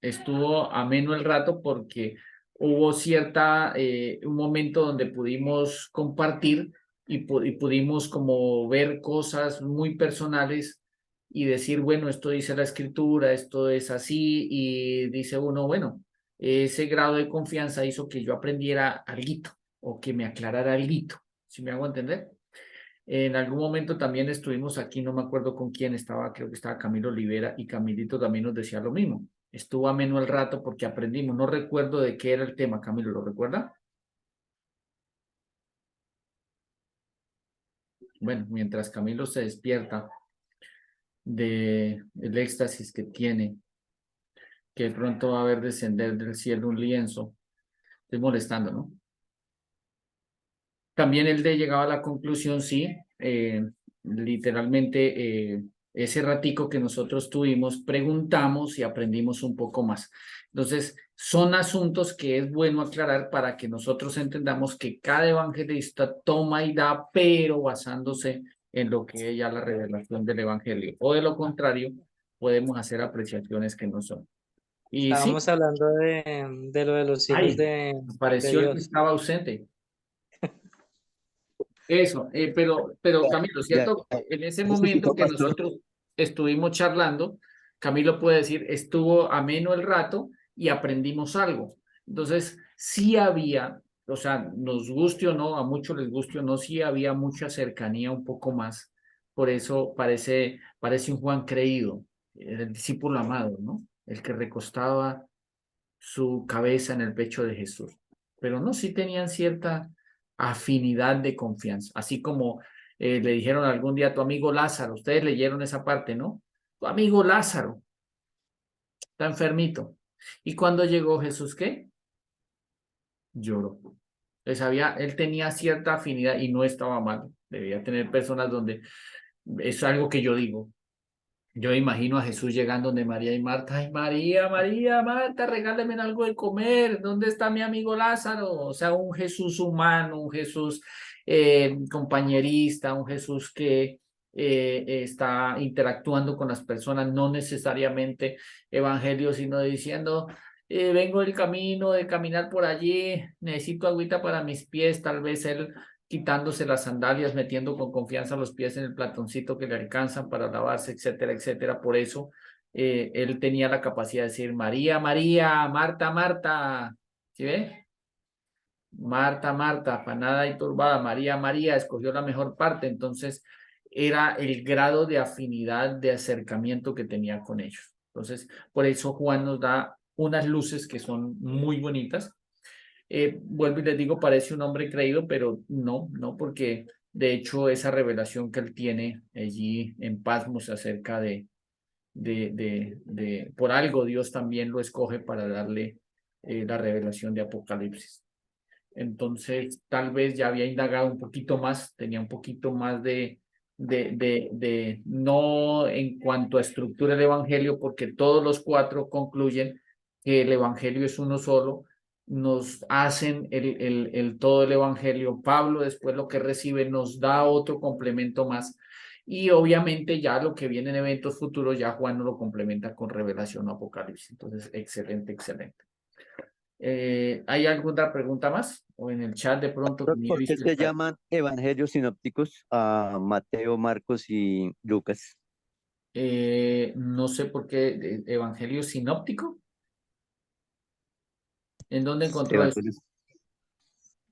estuvo ameno el rato porque hubo un momento donde pudimos compartir y pudimos como ver cosas muy personales y decir, bueno, esto dice la escritura, esto es así, y dice uno, bueno, ese grado de confianza hizo que yo aprendiera alguito o que me aclarara alguito, ¿sí me hago entender? En algún momento también estuvimos aquí, no me acuerdo con quién estaba, creo que estaba Camilo Olivera y Camilito también nos decía lo mismo. Estuvo ameno el rato porque aprendimos. No recuerdo de qué era el tema, Camilo, ¿lo recuerda? Bueno, mientras Camilo se despierta del éxtasis que tiene, que de pronto va a ver descender del cielo un lienzo. Estoy molestando, ¿no? También él de llegaba a la conclusión, sí, literalmente ese ratico que nosotros tuvimos, preguntamos y aprendimos un poco más. Entonces, son asuntos que es bueno aclarar para que nosotros entendamos que cada evangelista toma y da, pero basándose en lo que es ya la revelación del evangelio. O de lo contrario, podemos hacer apreciaciones que no son. Y sí, Estábamos hablando de lo de los hijos ay, de pareció el que Dios. estaba ausente. Eso, pero Camilo, Ya, ¿cierto? En ese momento justificó, que pastor. nosotros estuvimos charlando, Camilo puede decir, estuvo ameno el rato y aprendimos algo. Entonces, sí había, o sea, nos guste o no, a muchos les guste o no, sí había mucha cercanía un poco más. Por eso parece un Juan creído, el discípulo amado, ¿no? El que recostaba su cabeza en el pecho de Jesús. Pero no, sí tenían cierta afinidad de confianza, así como le dijeron algún día a tu amigo Lázaro, ustedes leyeron esa parte, ¿no? Tu amigo Lázaro está enfermito. ¿Y cuando llegó Jesús, qué? Lloró. Él tenía cierta afinidad y no estaba mal. Debía tener personas donde es algo que yo digo. Yo imagino a Jesús llegando donde María y Marta. Ay, María, María, Marta, regáleme algo de comer. ¿Dónde está mi amigo Lázaro? O sea, un Jesús humano, un Jesús compañerista, un Jesús que está interactuando con las personas, no necesariamente evangelio, sino diciendo, vengo del camino de caminar por allí, necesito agüita para mis pies, tal vez él quitándose las sandalias, metiendo con confianza los pies en el platoncito que le alcanzan para lavarse, etcétera, etcétera. Por eso él tenía la capacidad de decir, María, María, Marta, Marta, ¿sí ve? Marta, Marta, afanada y turbada, María, María, escogió la mejor parte. Entonces, era el grado de afinidad, de acercamiento que tenía con ellos. Entonces, por eso Juan nos da unas luces que son muy bonitas. Vuelvo y les digo, parece un hombre creído, pero no, porque de hecho esa revelación que él tiene allí en Pasmos acerca por algo Dios también lo escoge para darle la revelación de Apocalipsis. Entonces, tal vez ya había indagado un poquito más, tenía un poquito más no en cuanto a estructura del Evangelio, porque todos los cuatro concluyen que el Evangelio es uno solo, nos hacen el todo el Evangelio. Pablo después lo que recibe nos da otro complemento más. Y obviamente ya lo que viene en eventos futuros, ya Juan no lo complementa con revelación o Apocalipsis. Entonces, excelente, excelente. ¿Hay alguna pregunta más? O en el chat de pronto que ni he ¿Por qué visto el se chat. llaman evangelios sinópticos a Mateo, Marcos y Lucas? No sé por qué Evangelio sinóptico. ¿En dónde encontró eso? Evangelios.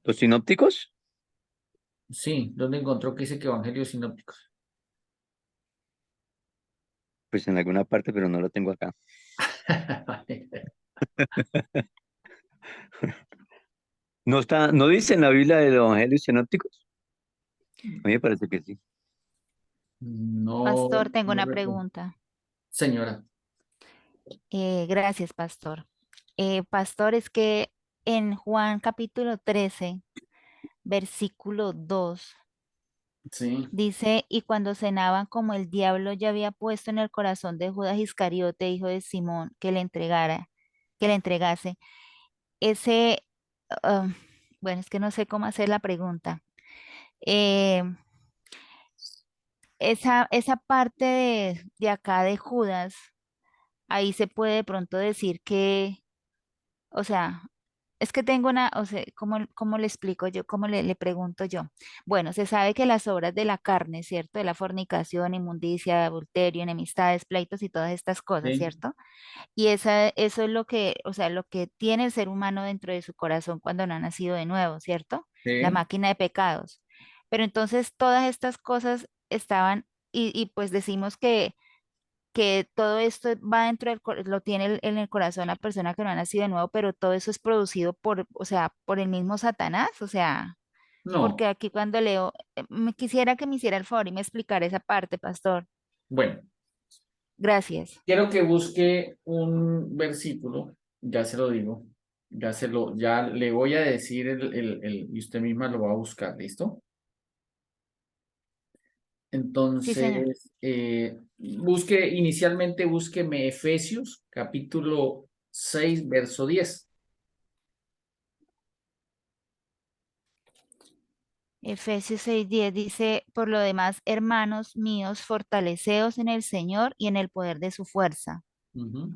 ¿Los sinópticos? Sí, ¿dónde encontró que dice que Evangelios sinópticos? Pues en alguna parte, pero no lo tengo acá. ¿No está, no dice en la Biblia de los evangelios sinópticos? A mí me parece que sí. No, Pastor, tengo no una recuerdo. pregunta. Señora, Gracias, pastor. Pastor, es que en Juan capítulo 13, versículo 2, sí, dice, y cuando cenaban como el diablo ya había puesto en el corazón de Judas Iscariote, hijo de Simón, que le entregase, ese, ah, bueno, es que no sé cómo hacer la pregunta. Eh, esa parte de acá de Judas, ahí se puede de pronto decir que, o sea, es que tengo una, o sea, ¿cómo le explico yo? ¿Cómo le pregunto yo? Bueno, se sabe que las obras de la carne, ¿cierto? De la fornicación, inmundicia, adulterio, enemistades, pleitos y todas estas cosas, sí, ¿cierto? Y eso es lo que, o sea, lo que tiene el ser humano dentro de su corazón cuando no ha nacido de nuevo, ¿cierto? La sí, máquina de pecados. Pero entonces todas estas cosas estaban, y pues decimos que todo esto va dentro lo tiene en el corazón la persona que no ha nacido de nuevo, pero todo eso es producido por, o sea, por el mismo Satanás, o sea, porque No, aquí cuando leo, me quisiera que me hiciera el favor y me explicara esa parte, pastor. bueno, Gracias. quiero que busque un versículo, ya se lo digo, ya le voy a decir y usted misma lo va a buscar, ¿listo? Sí, señor. Entonces, inicialmente búsqueme Efesios, capítulo 6 verso 10. Efesios 6:10 dice, por lo demás, hermanos míos, fortaleceos en el Señor y en el poder de su fuerza. Ujú.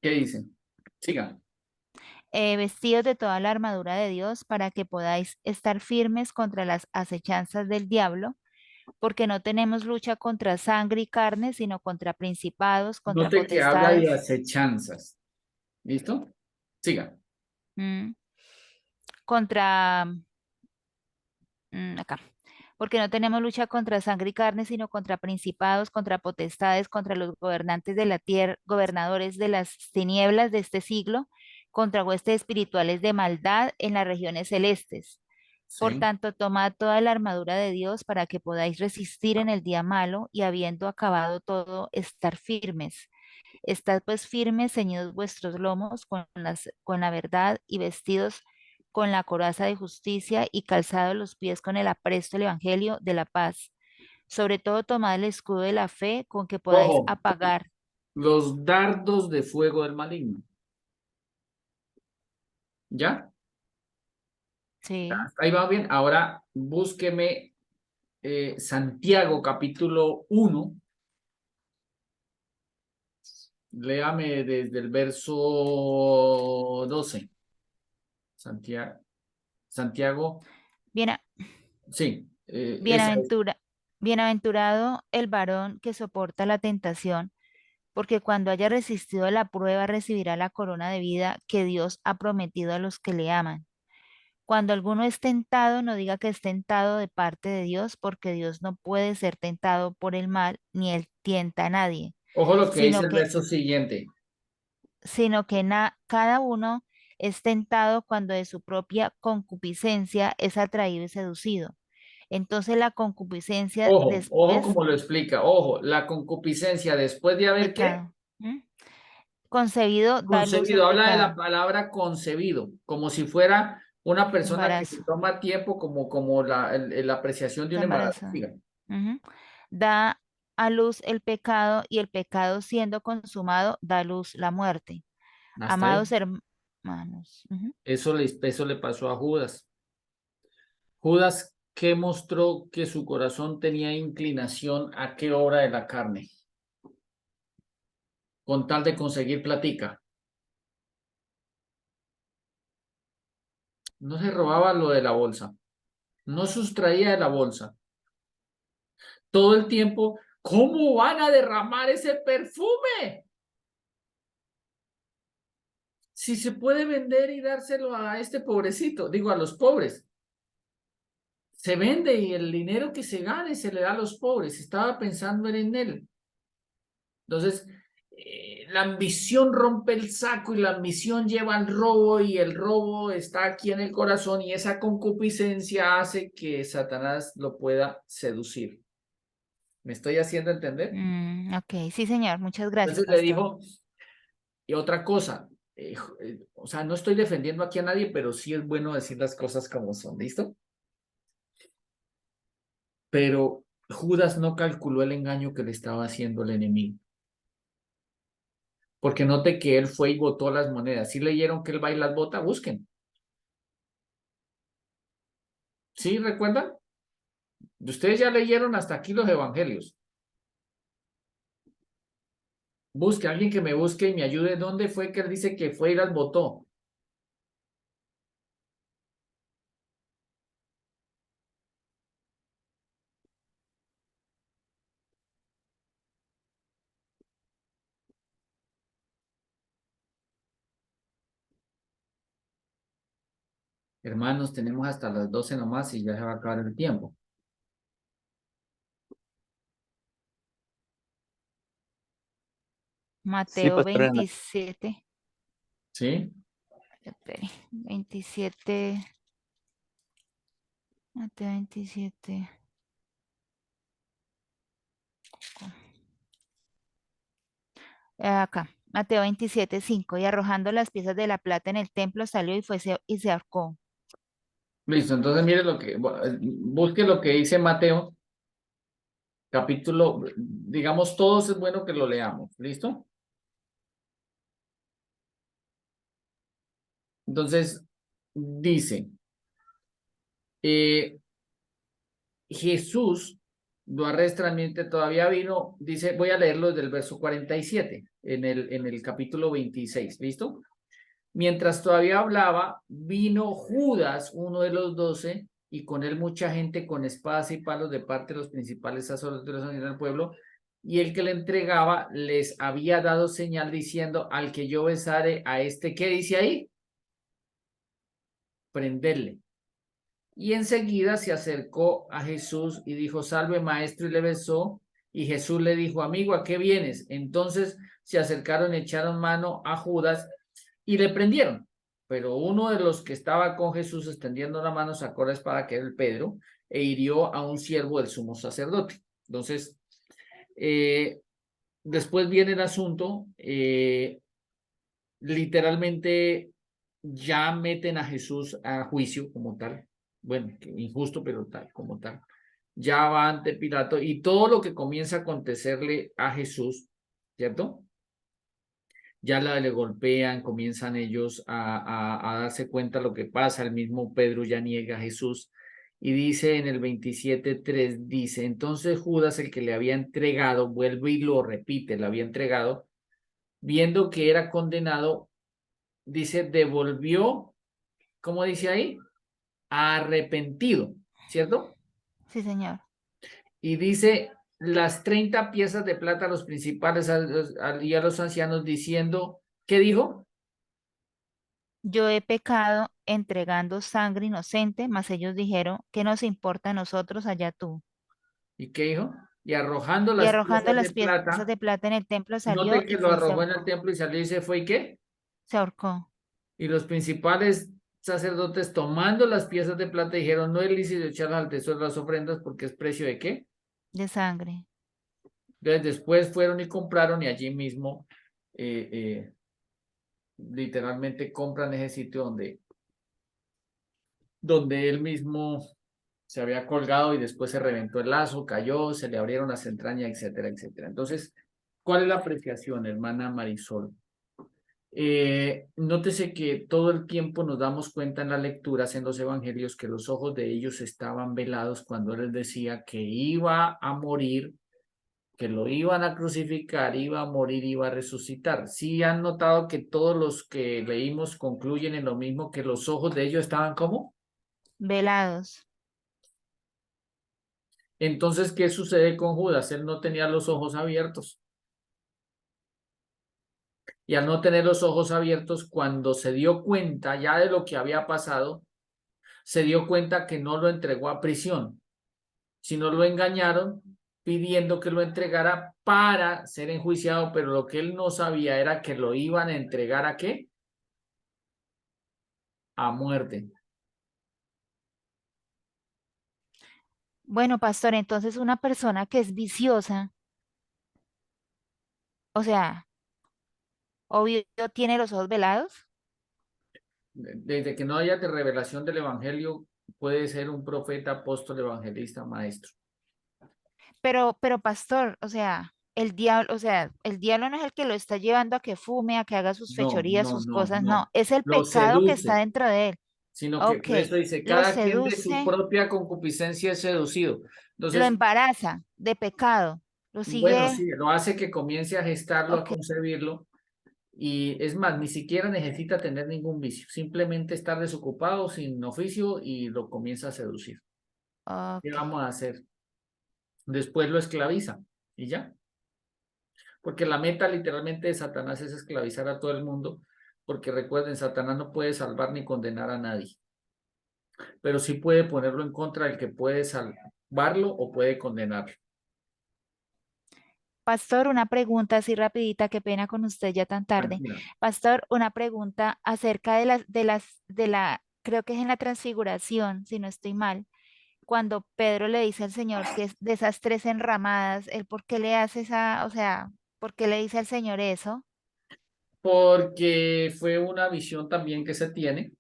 ¿Qué dice? Siga. Vestidos de toda la armadura de Dios para que podáis estar firmes contra las acechanzas del diablo, porque no tenemos lucha contra sangre y carne, sino contra principados, contra Note que habla de potestades, acechanzas. ¿Listo? Siga. mm, contra, acá, porque no tenemos lucha contra sangre y carne, sino contra principados, contra potestades, contra los gobernantes de la tierra, gobernadores de las tinieblas de este siglo, contra huestes espirituales de maldad en las regiones celestes. Por Sí. tanto, tomad toda la armadura de Dios para que podáis resistir en el día malo y habiendo acabado todo, estar firmes. Estad pues firmes, ceñidos vuestros lomos con la verdad y vestidos con la coraza de justicia y calzados los pies con el apresto del Evangelio de la paz. Sobre todo tomad el escudo de la fe con que podáis Ojo, apagar. los dardos de fuego del maligno. ¿Ya? Sí, Ahí va bien. Ahora búsqueme Santiago capítulo 1. Léame desde el verso 12. Santiago, Santiago, bien, sí, esa es. bienaventura, bienaventurado el varón que soporta la tentación, porque cuando haya resistido la prueba recibirá la corona de vida que Dios ha prometido a los que le aman. Cuando alguno es tentado, no diga que es tentado de parte de Dios, porque Dios no puede ser tentado por el mal, ni él tienta a nadie, Ojo lo que dice sino el que, verso siguiente. cada uno es tentado cuando de su propia concupiscencia es atraído y seducido. Entonces la concupiscencia Ojo después, como lo explica. Ojo, la concupiscencia después de haber ¿qué? pecado. ¿M? Concebido da luz el Concebido. Habla de la pecado, palabra concebido, como si fuera una persona que se embarazo, toma tiempo como la apreciación de está un embarazo. embarazada. Siga. Ujú. Da a luz el pecado y el pecado siendo consumado da a luz la muerte. Hasta ahí. Amados hermanos, ujú, Eso le pasó a Judas. Judas, ¿qué mostró que su corazón tenía inclinación a qué obra de la carne? Con tal de conseguir platica. No se robaba lo de la bolsa. No sustraía de la bolsa. Todo el tiempo, ¿cómo van a derramar ese perfume? Si se puede vender y dárselo a este pobrecito, digo a los pobres. Se vende y el dinero que se gane se le da a los pobres. Estaba pensando en él. Entonces, la ambición rompe el saco y la ambición lleva al robo y el robo está aquí en el corazón y esa concupiscencia hace que Satanás lo pueda seducir. ¿Me estoy haciendo entender? ok, sí, señor, muchas gracias, Entonces le pastor. dijo, y otra cosa, o sea, no estoy defendiendo aquí a nadie, pero sí es bueno decir las cosas como son, ¿listo? Pero Judas no calculó el engaño que le estaba haciendo el enemigo, porque note que él fue y botó las monedas. ¿Sí leyeron que él va y las bota? Busquen. ¿Sí recuerdan? Ustedes ya leyeron hasta aquí los evangelios. Busque, alguien que me busque y me ayude. ¿Dónde fue que él dice que fue y las botó? Hermanos, tenemos hasta las 12 nomás y ya se va a acabar el tiempo. Sí, Mateo pastor, 27. ¿Sí? Espere, 27. Mateo 27. Acá, Mateo 27:5. Y arrojando las piezas de la plata en el templo, salió y se ahorcó. Listo, entonces mire busque lo que dice Mateo, capítulo, digamos, todos es bueno que lo leamos, ¿listo? Entonces, dice, Jesús lo arrestan mientras todavía vino, dice, voy a leerlo desde el verso 47, en el capítulo 26, ¿listo? Mientras todavía hablaba, vino Judas, uno de los 12, y con él mucha gente con espadas y palos de parte de los principales sacerdotes de los ancianos del pueblo, y el que le entregaba les había dado señal diciendo, al que yo besare a este, ¿qué dice ahí? Prenderle. Y enseguida se acercó a Jesús y dijo, salve maestro, y le besó. Y Jesús le dijo, amigo, ¿a qué vienes? Entonces se acercaron y echaron mano a Judas y le prendieron. Pero uno de los que estaba con Jesús extendiendo la mano sacó la espada, que era el Pedro, e hirió a un siervo del sumo sacerdote. Entonces, después viene el asunto, literalmente ya meten a Jesús a juicio como tal. Bueno, injusto, pero tal, como tal. Ya va ante Pilato y todo lo que comienza a acontecerle a Jesús, ¿cierto? Ya le golpean, comienzan ellos a darse cuenta de lo que pasa. El mismo Pedro ya niega a Jesús y dice en el 27:3, dice, entonces Judas, el que le había entregado, vuelve y lo repite, le había entregado, viendo que era condenado, dice, devolvió, ¿cómo dice ahí? Arrepentido, ¿cierto? Sí, señor. Y dice las 30 piezas de plata a los principales y a los ancianos diciendo, ¿qué dijo? Yo he pecado entregando sangre inocente, mas ellos dijeron, ¿qué nos importa a nosotros? Allá tú. ¿Y qué dijo? Y arrojando Y las arrojando piezas las de piezas plata, de plata en el templo salió note que y lo fue y se arrojó en el ahorcó. templo y salió y se fue, ¿y qué? Se ahorcó Y los principales sacerdotes tomando las piezas de plata dijeron, no es lícito echarlas al tesoro de las ofrendas porque es precio de qué. de sangre. Entonces después fueron y compraron y allí mismo literalmente compran ese sitio donde él mismo se había colgado y después se reventó el lazo, cayó, se le abrieron las entrañas, etcétera, etcétera. Entonces, ¿cuál es la apreciación, hermana Marisol? Nótese que todo el tiempo nos damos cuenta en las lecturas, en los evangelios, que los ojos de ellos estaban velados cuando él les decía que iba a morir, que lo iban a crucificar, iba a morir, iba a resucitar. Sí han notado que todos los que leímos concluyen en lo mismo, que los ojos de ellos estaban ¿cómo? Velados. Entonces, ¿qué sucede con Judas? Él no tenía los ojos abiertos. Y al no tener los ojos abiertos, cuando se dio cuenta ya de lo que había pasado, se dio cuenta que no lo entregó a prisión, sino lo engañaron pidiendo que lo entregara para ser enjuiciado, pero lo que él no sabía era que lo iban a entregar ¿a qué? A muerte. Bueno, pastor, entonces una persona que es viciosa, o sea, obvio tiene los ojos velados, Desde que no haya de revelación del evangelio, puede ser un profeta, apóstol, evangelista, maestro. pero pastor, o sea, el diablo no es el que lo está llevando a que fume, a que haga sus No, fechorías, no, sus no, cosas, no, no. es el Lo pecado que está seduce, dentro de él. sino que Ok, por eso dice, lo cada quien de su seduce, propia concupiscencia es seducido. lo Entonces, embaraza de pecado, lo bueno, sigue, sí, lo hace que comience a gestarlo, a ok, concebirlo, y es más, ni siquiera necesita tener ningún vicio, simplemente estar desocupado, sin oficio, y lo comienza a seducir. ¿Qué ok. vamos a hacer? Después lo esclaviza, y ya. Porque la meta literalmente de Satanás es esclavizar a todo el mundo, porque recuerden, Satanás no puede salvar ni condenar a nadie. pero sí puede ponerlo en contra del que puede salvarlo o puede condenarlo. Pastor, una pregunta así rapidita, qué pena con usted ya tan tarde. Tranquila. Pastor, una pregunta acerca creo que es en la transfiguración, si no estoy mal, cuando Pedro le dice al Señor que es de esas tres enramadas, ¿él por qué le hace esa, o sea, por qué le dice al Señor eso? Porque fue una visión también que se tiene.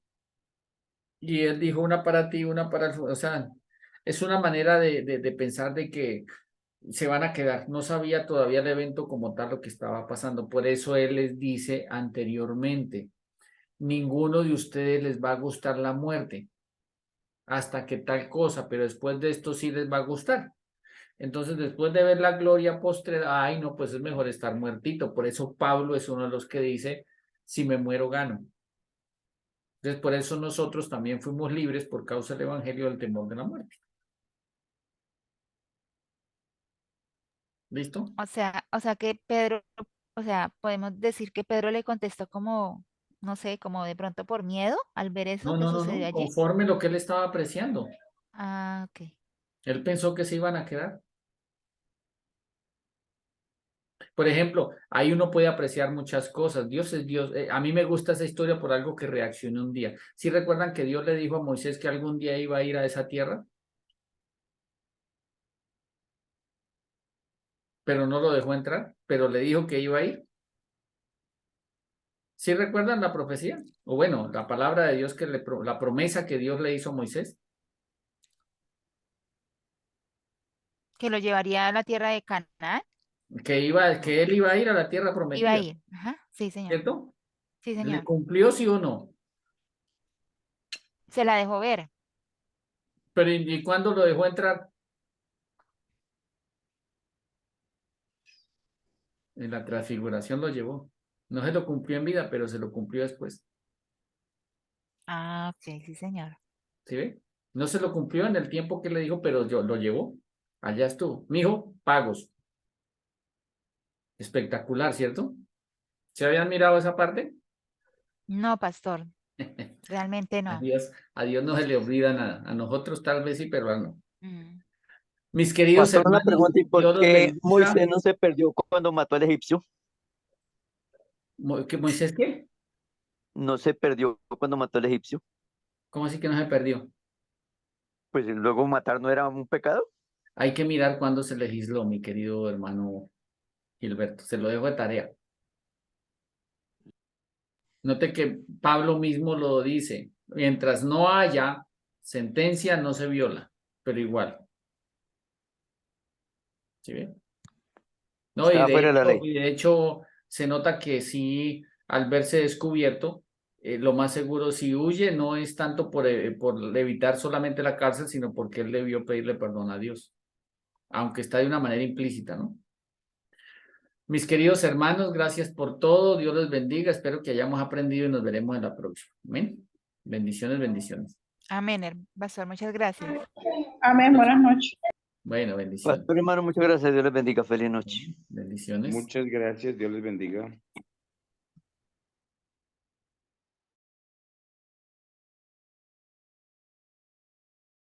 Y él dijo una para ti, una para el... O sea, es una manera de pensar de que se van a quedar. No sabía todavía el evento como tal lo que estaba pasando. Por eso él les dice anteriormente, ninguno de ustedes les va a gustar la muerte hasta que tal cosa, pero después de esto sí les va a gustar. Entonces, después de ver la gloria postrera, ay, no, pues es mejor estar muertito. Por eso Pablo es uno de los que dice, si me muero, gano. Entonces, por eso nosotros también fuimos libres por causa del evangelio del temor de la muerte. ¿Listo? O sea que Pedro, o sea, podemos decir que Pedro le contestó como, no sé, como de pronto por miedo al ver eso No, que no, no, sucedió no. allí. Conforme lo que él estaba apreciando. Ah, ok. Él pensó que se iban a quedar. Por ejemplo, ahí uno puede apreciar muchas cosas. Dios es Dios. A mí me gusta esa historia por algo que reaccionó un día. ¿Sí recuerdan que Dios le dijo a Moisés que algún día iba a ir a esa tierra? Pero no lo dejó entrar, pero le dijo que iba a ir. ¿Sí recuerdan la profecía? O bueno, la palabra de Dios la promesa que Dios le hizo a Moisés, Que lo llevaría a la tierra de Canaán. que él iba a ir a la tierra Iba a prometida, ir. Ajá. Sí, señor. ¿cierto? Sí, ¿Le señor. cumplió sí o no? Se la dejó ver. Pero ¿y cuándo lo dejó entrar? En la transfiguración lo llevó. No se lo cumplió en vida, pero se lo cumplió después. Ah, ok, sí, señor. ¿Sí ve? No se lo cumplió en el tiempo que le dijo, pero yo lo llevó. Allá estuvo. Mijo, pagos. Espectacular, ¿cierto? ¿Se habían mirado esa parte? No, pastor, realmente no. A Dios no se le olvida nada. A nosotros tal vez sí, pero a él no. Mm. Mis queridos Pastor, una hermanos, pregunta, ¿y por Dios los qué bendiga. Moisés no se perdió cuando mató al egipcio? ¿Que Moisés qué? No se perdió cuando mató al egipcio. ¿Cómo así que no se perdió? Pues luego matar no era un pecado. Hay que mirar cuándo se legisló, mi querido hermano Gilberto. Se lo dejo de tarea. Note que Pablo mismo lo dice. Mientras no haya sentencia, no se viola, pero igual. ¿Sí ve? No, Estaba fuera de la ley. y de hecho se nota que sí, al verse descubierto, lo más seguro, si huye, no es tanto por evitar solamente la cárcel, sino porque él debió pedirle perdón a Dios, aunque está de una manera implícita, ¿no? Mis queridos hermanos, gracias por todo. Dios les bendiga. Espero que hayamos aprendido y nos veremos en la próxima. Amén. Bendiciones, bendiciones. Amén, pastor, muchas gracias. Amén, buenas noches. Bueno, bendiciones. Pastor hermano, muchas gracias. Dios les bendiga. Feliz noche. Bendiciones. Muchas gracias. Dios les bendiga.